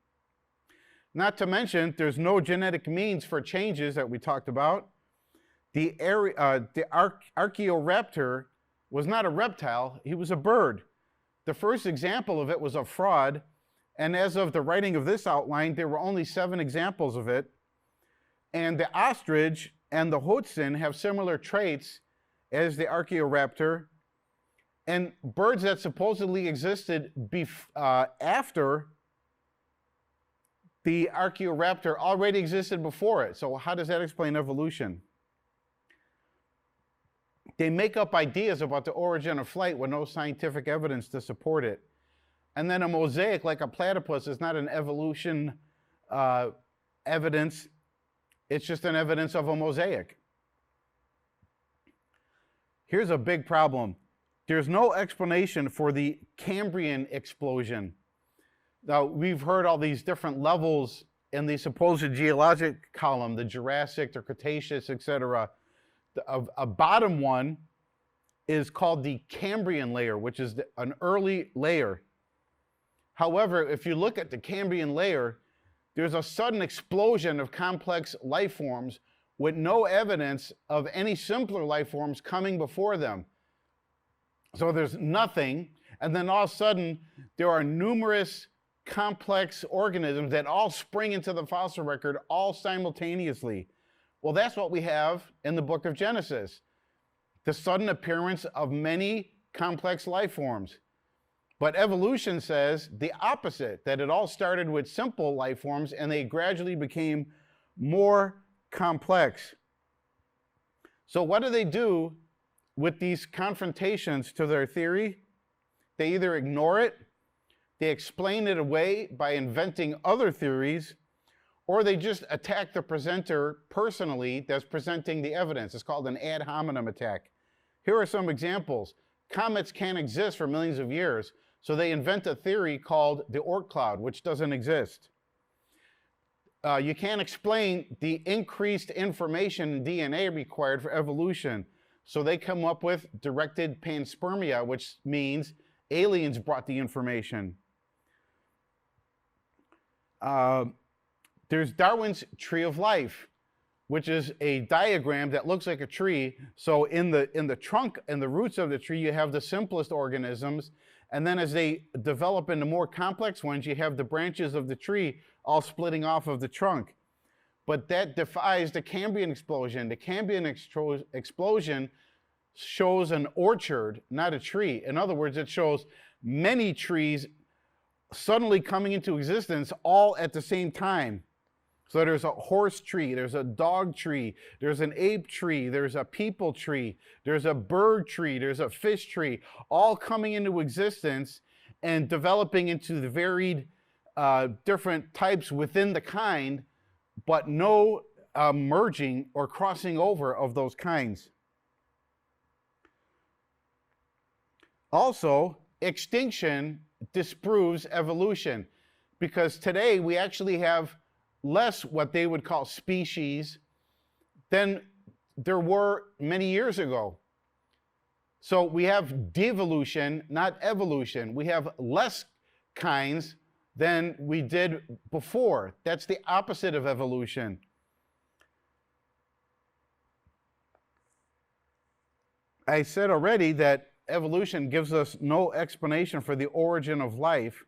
Not to mention, there's no genetic means for changes that we talked about. The Archaeoraptor was not a reptile, he was a bird. The first example of it was a frog, and as of the writing of this outline, there were only 7 examples of it. And the ostrich and the hoatzin have similar traits as the Archaeoraptor. And birds that supposedly existed after the Archaeoraptor already existed before it. So how does that explain evolution? They make up ideas about the origin of flight with no scientific evidence to support it. And then a mosaic like a platypus is not an evolution evidence. It's just an evidence of a mosaic. Here's a big problem. There's no explanation for the Cambrian explosion. Now, we've heard all these different levels in the supposed geologic column, the Jurassic, the Cretaceous, etc. A bottom one is called the Cambrian layer, which is an early layer. However, if you look at the Cambrian layer, there's a sudden explosion of complex life forms with no evidence of any simpler life forms coming before them. So there's nothing, and then all of a sudden, there are numerous complex organisms that all spring into the fossil record all simultaneously. Well, that's what we have in the book of Genesis, the sudden appearance of many complex life forms. But evolution says the opposite, that it all started with simple life forms and they gradually became more complex. So what do they do with these confrontations to their theory? They either ignore it, they explain it away by inventing other theories, or they just attack the presenter personally that's presenting the evidence. It's called an ad hominem attack. Here are some examples. Comets can't exist for millions of years, so they invent a theory called the Oort cloud, which doesn't exist. You can't explain the increased information in DNA required for evolution, so they come up with directed panspermia, which means aliens brought the information. There's Darwin's Tree of Life, which is a diagram that looks like a tree. So in the trunk and the roots of the tree, you have the simplest organisms. And then as they develop into more complex ones, you have the branches of the tree all splitting off of the trunk. But that defies the Cambrian explosion. The Cambrian explosion shows an orchard, not a tree. In other words, it shows many trees suddenly coming into existence all at the same time. So there's a horse tree, there's a dog tree, there's an ape tree, there's a people tree, there's a bird tree, there's a fish tree, all coming into existence and developing into the varied different types within the kind, but no merging or crossing over of those kinds. Also, extinction disproves evolution, because today we actually have less what they would call species than there were many years ago. So we have devolution, not evolution. We have less kinds than we did before. That's the opposite of evolution. I said already that evolution gives us no explanation for the origin of life,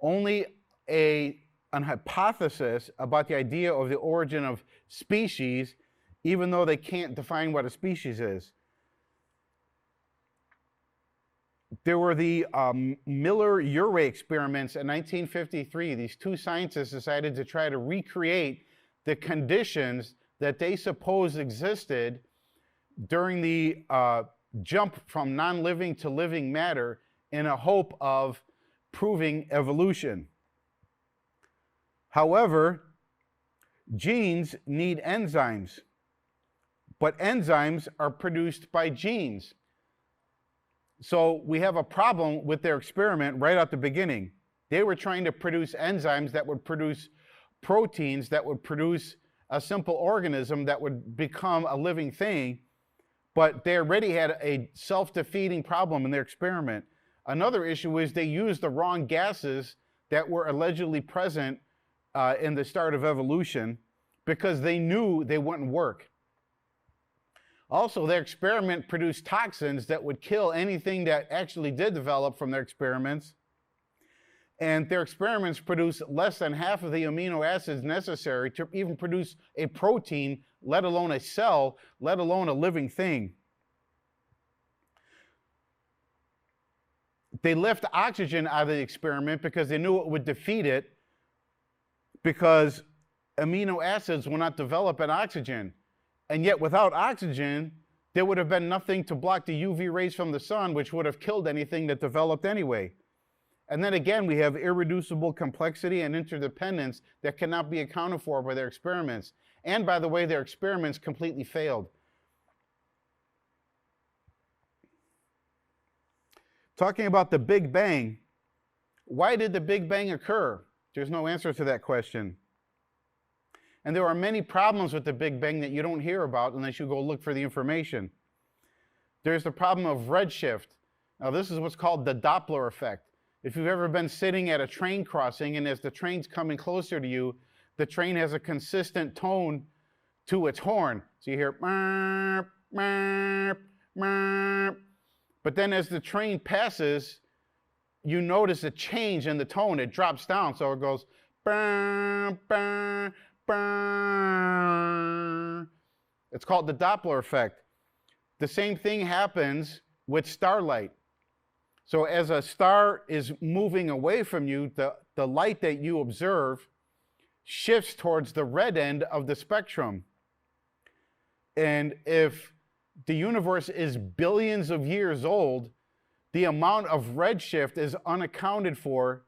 only an hypothesis about the idea of the origin of species, even though they can't define what a species is. There were the Miller-Urey experiments in 1953. These two scientists decided to try to recreate the conditions that they supposed existed during the jump from non-living to living matter in a hope of proving evolution. However, genes need enzymes, but enzymes are produced by genes. So we have a problem with their experiment right at the beginning. They were trying to produce enzymes that would produce proteins that would produce a simple organism that would become a living thing, but they already had a self-defeating problem in their experiment. Another issue is they used the wrong gases that were allegedly present in the start of evolution because they knew they wouldn't work. Also, their experiment produced toxins that would kill anything that actually did develop from their experiments. And their experiments produced less than half of the amino acids necessary to even produce a protein, let alone a cell, let alone a living thing. They left oxygen out of the experiment because they knew it would defeat it, because amino acids will not develop in oxygen. And yet without oxygen, there would have been nothing to block the UV rays from the sun, which would have killed anything that developed anyway. And then again, we have irreducible complexity and interdependence that cannot be accounted for by their experiments. And by the way, their experiments completely failed. Talking about the Big Bang, why did the Big Bang occur? There's no answer to that question. And there are many problems with the Big Bang that you don't hear about unless you go look for the information. There's the problem of redshift. Now, this is what's called the Doppler effect. If you've ever been sitting at a train crossing and as the train's coming closer to you, the train has a consistent tone to its horn. So you hear, meep, meep, meep. But then as the train passes, you notice a change in the tone. It drops down, so it goes, bah, bah, bah. It's called the Doppler effect. The same thing happens with starlight. So as a star is moving away from you, the light that you observe shifts towards the red end of the spectrum. And if the universe is billions of years old, the amount of redshift is unaccounted for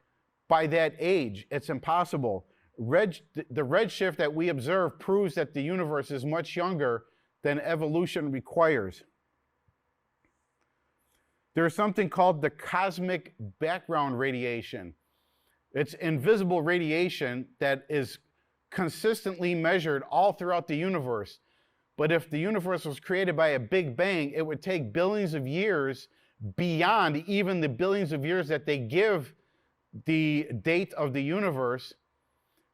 by that age. It's impossible. The redshift that we observe proves that the universe is much younger than evolution requires. There's something called the cosmic background radiation. It's invisible radiation that is consistently measured all throughout the universe. But if the universe was created by a Big Bang, it would take billions of years beyond even the billions of years that they give the date of the universe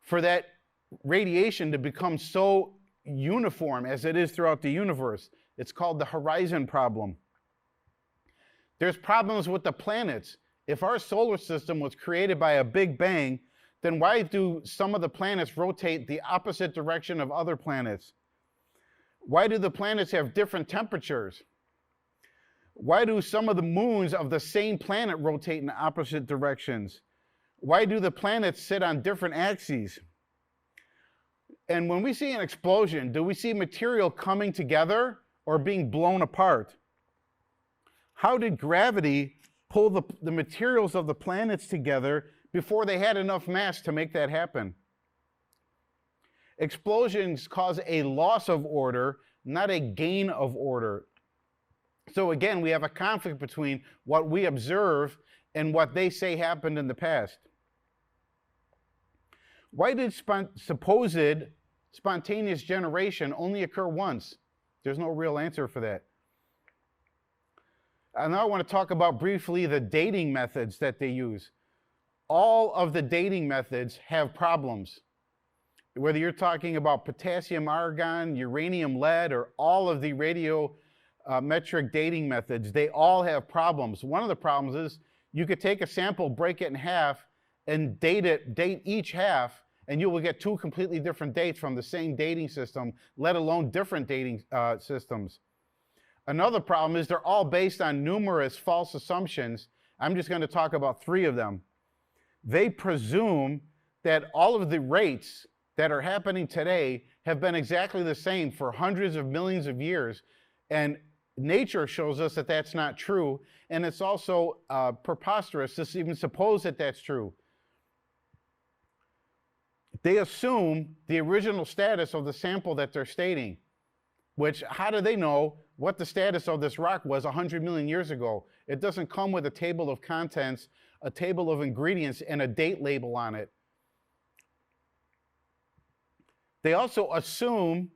for that radiation to become so uniform as it is throughout the universe. It's called the horizon problem. There's problems with the planets. If our solar system was created by a Big Bang, then why do some of the planets rotate the opposite direction of other planets? Why do the planets have different temperatures? Why do some of the moons of the same planet rotate in opposite directions? Why do the planets sit on different axes? And when we see an explosion, do we see material coming together or being blown apart? How did gravity pull the materials of the planets together before they had enough mass to make that happen? Explosions cause a loss of order, not a gain of order. So again, we have a conflict between what we observe and what they say happened in the past. Why did supposed spontaneous generation only occur once? There's no real answer for that. And now I want to talk about briefly the dating methods that they use. All of the dating methods have problems. Whether you're talking about potassium, argon, uranium, lead, or all of the radiometric dating methods, they all have problems. One of the problems is you could take a sample, break it in half, and date each half, and you will get two completely different dates from the same dating system, let alone different dating systems. Another problem is they're all based on numerous false assumptions. I'm just going to talk about 3 of them. They presume that all of the rates that are happening today have been exactly the same for hundreds of millions of years, and nature shows us that that's not true, and it's also preposterous to even suppose that that's true. They assume the original status of the sample that they're stating, which, how do they know what the status of this rock was 100 million years ago? It doesn't come with a table of contents, a table of ingredients, and a date label on it. They also assume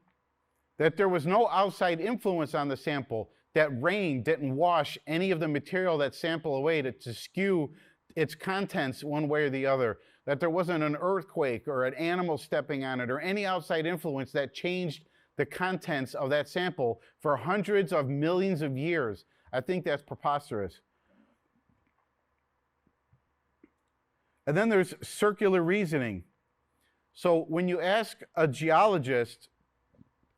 that there was no outside influence on the sample, that rain didn't wash any of the material that sample away to skew its contents one way or the other, that there wasn't an earthquake or an animal stepping on it or any outside influence that changed the contents of that sample for hundreds of millions of years. I think that's preposterous. And then there's circular reasoning. So when you ask a geologist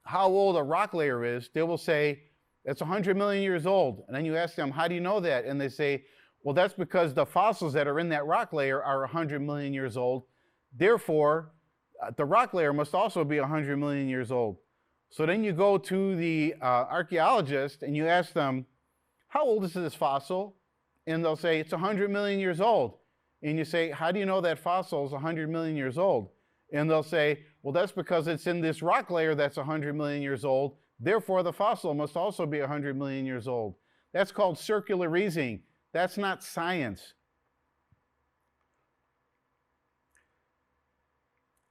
how old a rock layer is, they will say, it's 100 million years old. And then you ask them, how do you know that? And they say, well, that's because the fossils that are in that rock layer are 100 million years old. Therefore, the rock layer must also be 100 million years old. So then you go to the archaeologist and you ask them, how old is this fossil? And they'll say, it's 100 million years old. And you say, how do you know that fossil is 100 million years old? And they'll say, well, that's because it's in this rock layer that's 100 million years old. Therefore, the fossil must also be 100 million years old. That's called circular reasoning. That's not science.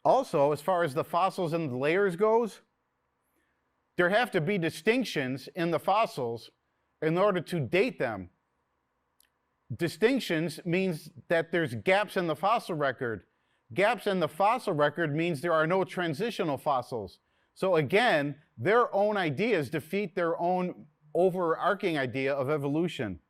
Also, as far as the fossils and the layers goes, there have to be distinctions in the fossils in order to date them. Distinctions means that there's gaps in the fossil record. Gaps in the fossil record means there are no transitional fossils. So again, their own ideas defeat their own overarching idea of evolution.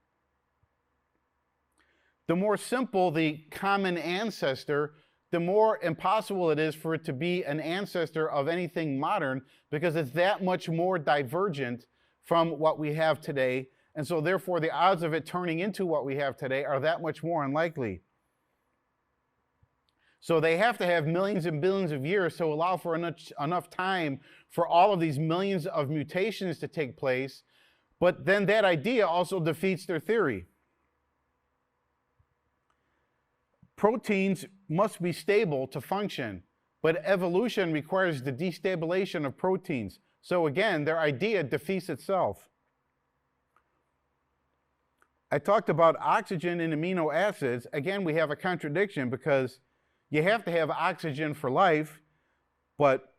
The more simple the common ancestor, the more impossible it is for it to be an ancestor of anything modern, because it's that much more divergent from what we have today. And so therefore the odds of it turning into what we have today are that much more unlikely. So they have to have millions and billions of years to allow for enough time for all of these millions of mutations to take place. But then that idea also defeats their theory. Proteins must be stable to function, but evolution requires the destabilization of proteins. So again, their idea defeats itself. I talked about oxygen and amino acids. Again, we have a contradiction because you have to have oxygen for life, but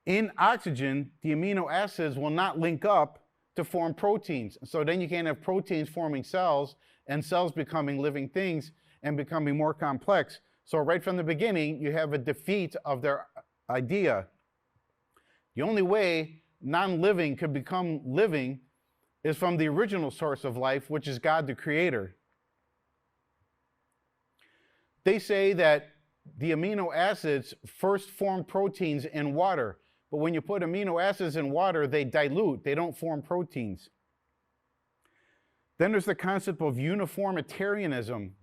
in oxygen, the amino acids will not link up to form proteins. So then you can't have proteins forming cells and cells becoming living things and becoming more complex. So right from the beginning, you have a defeat of their idea. The only way non-living could become living is from the original source of life, which is God the Creator. They say that the amino acids first form proteins in water, but when you put amino acids in water, they dilute, they don't form proteins. Then there's the concept of uniformitarianism.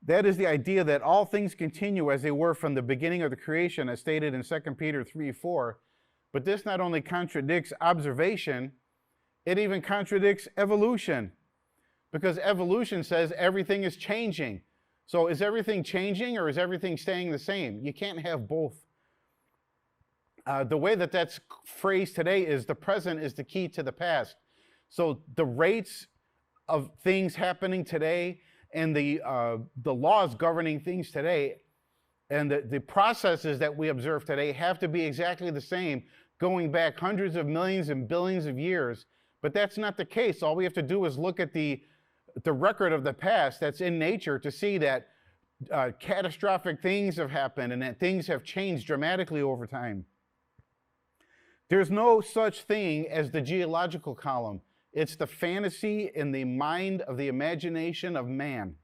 That is the idea that all things continue as they were from the beginning of the creation, as stated in 2 Peter 3:4. But this not only contradicts observation, it even contradicts evolution. Because evolution says everything is changing. So is everything changing or is everything staying the same? You can't have both. The way that that's phrased today is the present is the key to the past. So the rates of things happening today and the laws governing things today and the processes that we observe today have to be exactly the same, going back hundreds of millions and billions of years. But that's not the case. All we have to do is look at the record of the past that's in nature to see that catastrophic things have happened and that things have changed dramatically over time. There's no such thing as the geological column. It's the fantasy in the mind of the imagination of man.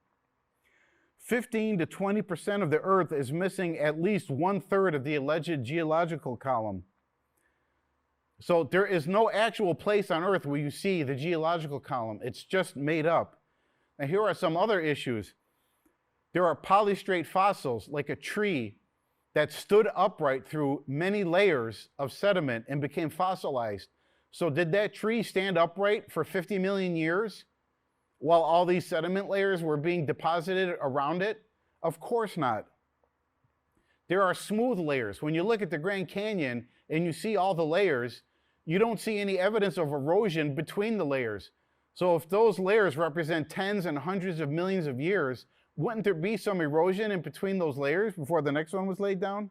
15 to 20% of the Earth is missing at least 1/3 of the alleged geological column. So there is no actual place on Earth where you see the geological column. It's just made up. Now here are some other issues. There are polystrate fossils, like a tree that stood upright through many layers of sediment and became fossilized. So did that tree stand upright for 50 million years while all these sediment layers were being deposited around it? Of course not. There are smooth layers. When you look at the Grand Canyon and you see all the layers, you don't see any evidence of erosion between the layers. So if those layers represent tens and hundreds of millions of years, wouldn't there be some erosion in between those layers before the next one was laid down?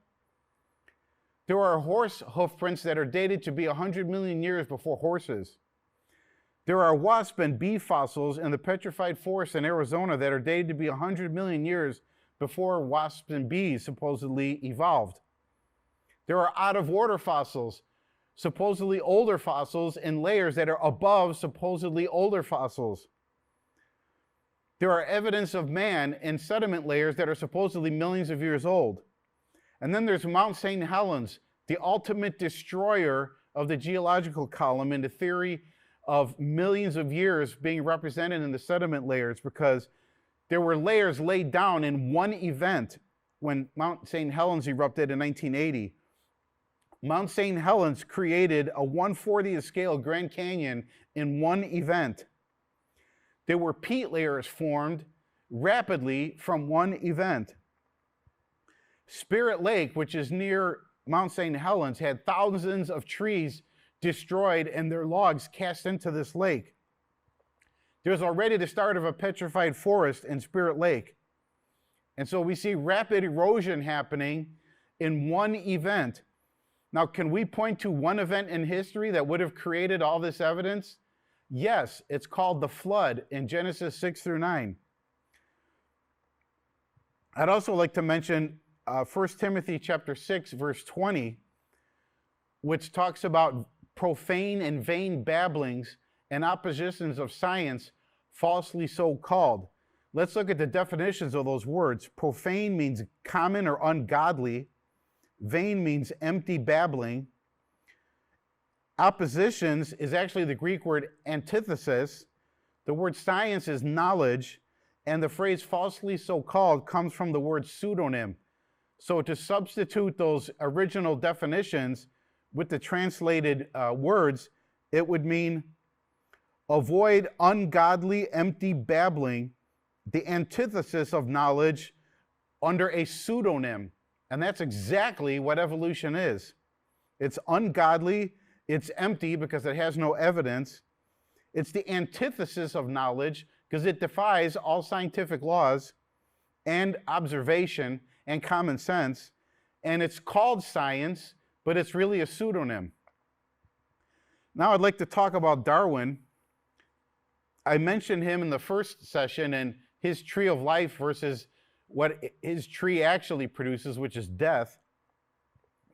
There are horse hoof prints that are dated to be 100 million years before horses. There are wasp and bee fossils in the petrified forest in Arizona that are dated to be 100 million years before wasps and bees supposedly evolved. There are out-of-order fossils, supposedly older fossils in layers that are above supposedly older fossils. There are evidence of man in sediment layers that are supposedly millions of years old. And then there's Mount St. Helens, the ultimate destroyer of the geological column in the theory of millions of years being represented in the sediment layers, because there were layers laid down in one event when Mount St. Helens erupted in 1980. Mount St. Helens created a 1/40th scale Grand Canyon in one event. There were peat layers formed rapidly from one event. Spirit Lake, which is near Mount St. Helens, had thousands of trees destroyed and their logs cast into this lake. There's already the start of a petrified forest in Spirit Lake. And so we see rapid erosion happening in one event. Now, can we point to one event in history that would have created all this evidence? Yes, it's called the flood in Genesis 6 through 9. I'd also like to mention 1 Timothy chapter 6, verse 20, which talks about profane and vain babblings and oppositions of science, falsely so called. Let's look at the definitions of those words. Profane means common or ungodly. Vain means empty babbling. Oppositions is actually the Greek word antithesis. The word science is knowledge, and the phrase falsely so called comes from the word pseudonym. So to substitute those original definitions with the translated words, it would mean avoid ungodly, empty babbling, the antithesis of knowledge under a pseudonym. And that's exactly what evolution is. It's ungodly, it's empty because it has no evidence. It's the antithesis of knowledge because it defies all scientific laws and observation and common sense. And it's called science, but it's really a pseudonym. Now I'd like to talk about Darwin. I mentioned him in the first session and his tree of life versus what his tree actually produces, which is death.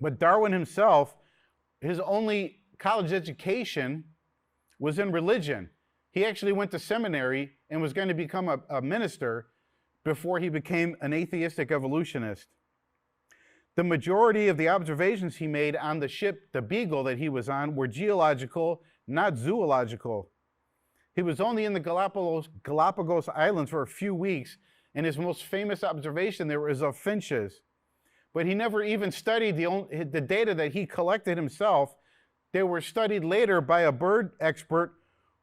But Darwin himself, his only college education was in religion. He actually went to seminary and was going to become a minister before he became an atheistic evolutionist. The majority of the observations he made on the ship, the Beagle, that he was on were geological, not zoological. He was only in the Galapagos Islands for a few weeks, And his most famous observation there was of finches. But he never even studied the data that he collected himself. They were studied later by a bird expert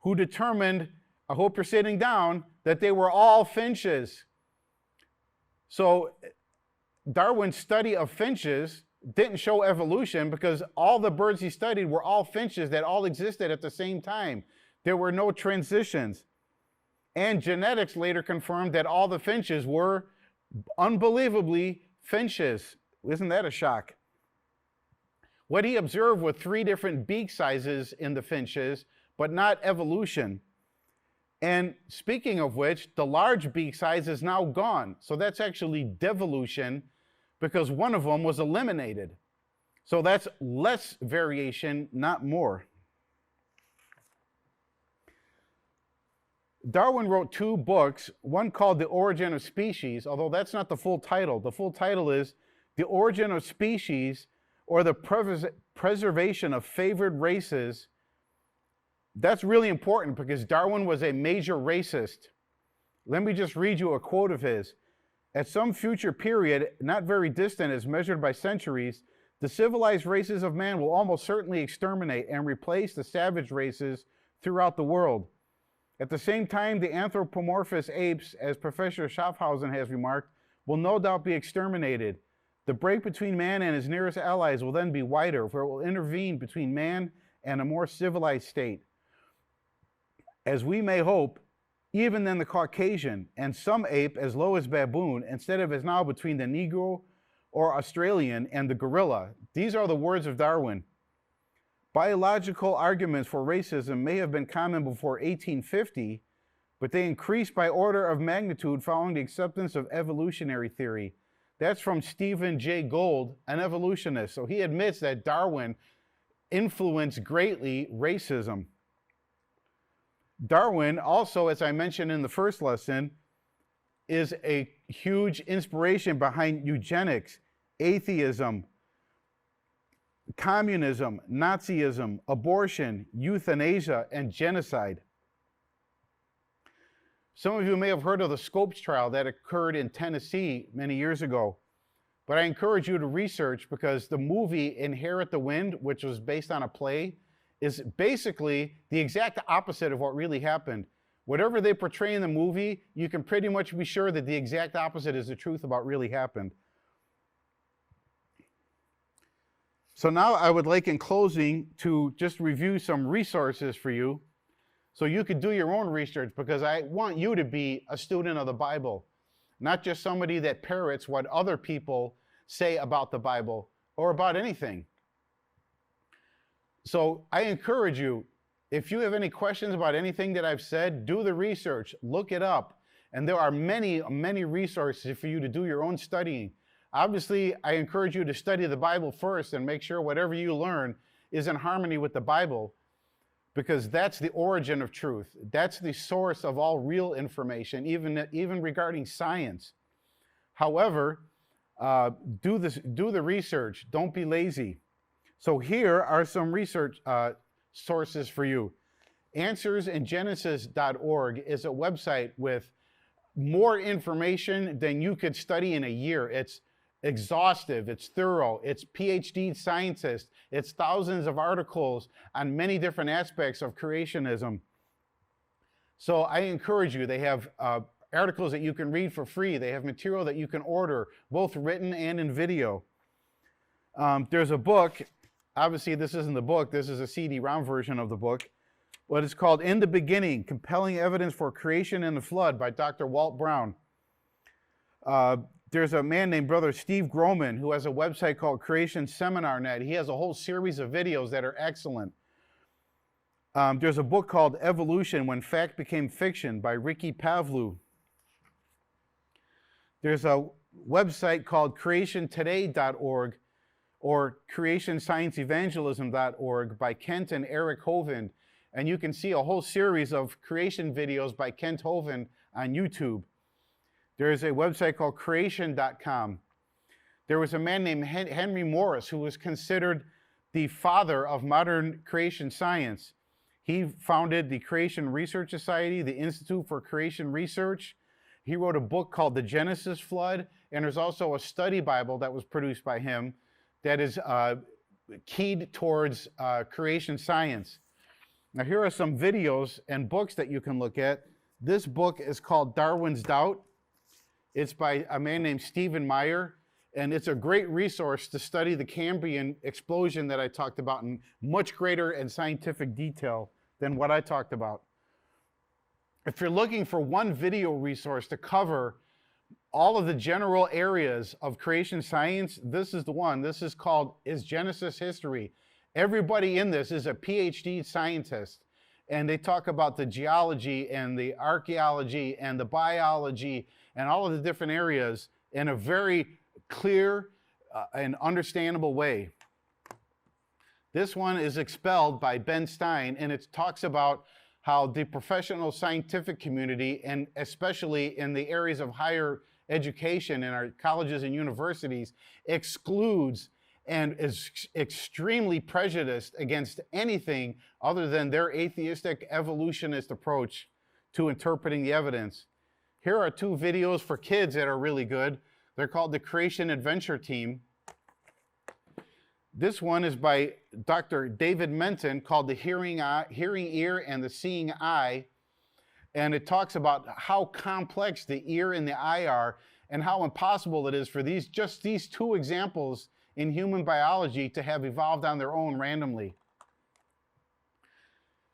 who determined, I hope you're sitting down, that they were all finches. So Darwin's study of finches didn't show evolution because all the birds he studied were all finches that all existed at the same time. There were no transitions. And genetics later confirmed that all the finches were unbelievably finches. Isn't that a shock? What he observed were 3 different beak sizes in the finches, but not evolution. And speaking of which, the large beak size is now gone. So that's actually devolution because one of them was eliminated. So that's less variation, not more. Darwin wrote 2 books, one called The Origin of Species, although that's not the full title. The full title is The Origin of Species, or the Preservation of Favored Races. That's really important because Darwin was a major racist. Let me just read you a quote of his. At some future period, not very distant as measured by centuries, the civilized races of man will almost certainly exterminate and replace the savage races throughout the world. At the same time, the anthropomorphous apes, as Professor Schaffhausen has remarked, will no doubt be exterminated. The break between man and his nearest allies will then be wider, for it will intervene between man and a more civilized state. As we may hope, even then the Caucasian and some ape as low as baboon, instead of as now between the Negro or Australian and the gorilla. These are the words of Darwin. Biological arguments for racism may have been common before 1850, but they increased by order of magnitude following the acceptance of evolutionary theory. That's from Stephen Jay Gould, an evolutionist. So he admits that Darwin influenced greatly racism. Darwin also, as I mentioned in the first lesson, is a huge inspiration behind eugenics, atheism, communism, Nazism, abortion, euthanasia, and genocide. Some of you may have heard of the Scopes trial that occurred in Tennessee many years ago, but I encourage you to research because the movie Inherit the Wind, which was based on a play, is basically the exact opposite of what really happened. Whatever they portray in the movie, you can pretty much be sure that the exact opposite is the truth about what really happened. So now I would like in closing to just review some resources for you so you could do your own research, because I want you to be a student of the Bible, not just somebody that parrots what other people say about the Bible or about anything. So I encourage you, if you have any questions about anything that I've said, do the research, look it up. And there are many, many resources for you to do your own studying. Obviously, I encourage you to study the Bible first and make sure whatever you learn is in harmony with the Bible, because that's the origin of truth. That's the source of all real information, even regarding science. However, do the research. Don't be lazy. So here are some research sources for you. Answersingenesis.org is a website with more information than you could study in a year. It's exhaustive, it's thorough, it's PhD scientists, it's thousands of articles on many different aspects of creationism. So I encourage you, they have articles that you can read for free. They have material that you can order, both written and in video. There's a book, obviously this isn't the book, this is a CD-ROM version of the book, but it's called In the Beginning, Compelling Evidence for Creation and the Flood by Dr. Walt Brown. There's a man named Brother Steve Groman who has a website called Creation Seminar Net. He has a whole series of videos that are excellent. There's a book called Evolution, When Fact Became Fiction by Ricky Pavlou. There's a website called creationtoday.org or creationscienceevangelism.org by Kent and Eric Hovind. And you can see a whole series of creation videos by Kent Hovind on YouTube. There's a website called creation.com. There was a man named Henry Morris who was considered the father of modern creation science. He founded the Creation Research Society, the Institute for Creation Research, He wrote a book called The Genesis Flood, and there's also a study Bible that was produced by him that is keyed towards creation science. Now, here are some videos and books that you can look at. This book is called Darwin's Doubt. It's by a man named Stephen Meyer, and it's a great resource to study the Cambrian explosion that I talked about in much greater and scientific detail than what I talked about. If you're looking for one video resource to cover all of the general areas of creation science, this is the one. This is called Is Genesis History? Everybody in this is a PhD scientist, and they talk about the geology and the archaeology and the biology and all of the different areas in a very clear and understandable way. This one is Expelled by Ben Stein, and it talks about how the professional scientific community, and especially in the areas of higher education in our colleges and universities, excludes and is extremely prejudiced against anything other than their atheistic evolutionist approach to interpreting the evidence. Here are two videos for kids that are really good. They're called the Creation Adventure Team. This one is by Dr. David Menton, called The Hearing Ear and the Seeing Eye. And it talks about how complex the ear and the eye are and how impossible it is for just these two examples in human biology to have evolved on their own randomly.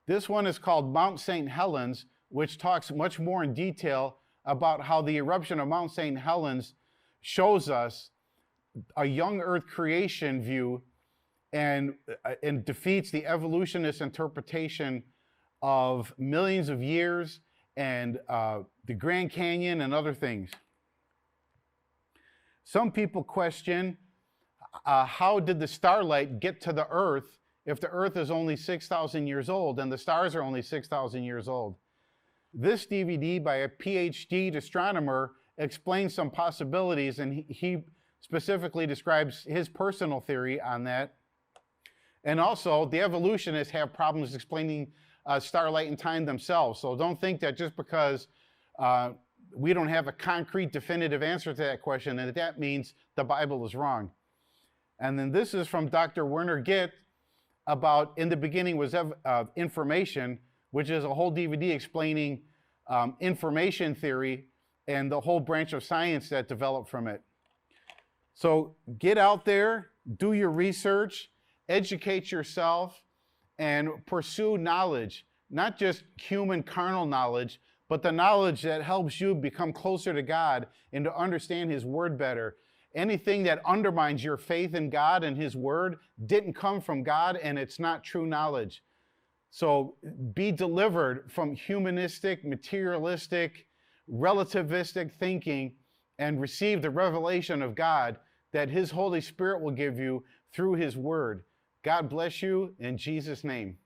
This one is called Mount St. Helens, which talks much more in detail about how the eruption of Mount St. Helens shows us a young Earth creation view and defeats the evolutionist interpretation of millions of years and the Grand Canyon and other things. Some people question how did the starlight get to the Earth if the Earth is only 6,000 years old and the stars are only 6,000 years old? This DVD by a PhD astronomer explains some possibilities, and he specifically describes his personal theory on that. And also, the evolutionists have problems explaining starlight and time themselves. So don't think that just because we don't have a concrete, definitive answer to that question, that means the Bible is wrong. And then this is from Dr. Werner Gitt about In the Beginning Was Information, which is a whole DVD explaining information theory and the whole branch of science that developed from it. So get out there, do your research, educate yourself, and pursue knowledge, not just human carnal knowledge, but the knowledge that helps you become closer to God and to understand His Word better. Anything that undermines your faith in God and His Word didn't come from God, and it's not true knowledge. So be delivered from humanistic, materialistic, relativistic thinking and receive the revelation of God that His Holy Spirit will give you through His Word. God bless you in Jesus' name.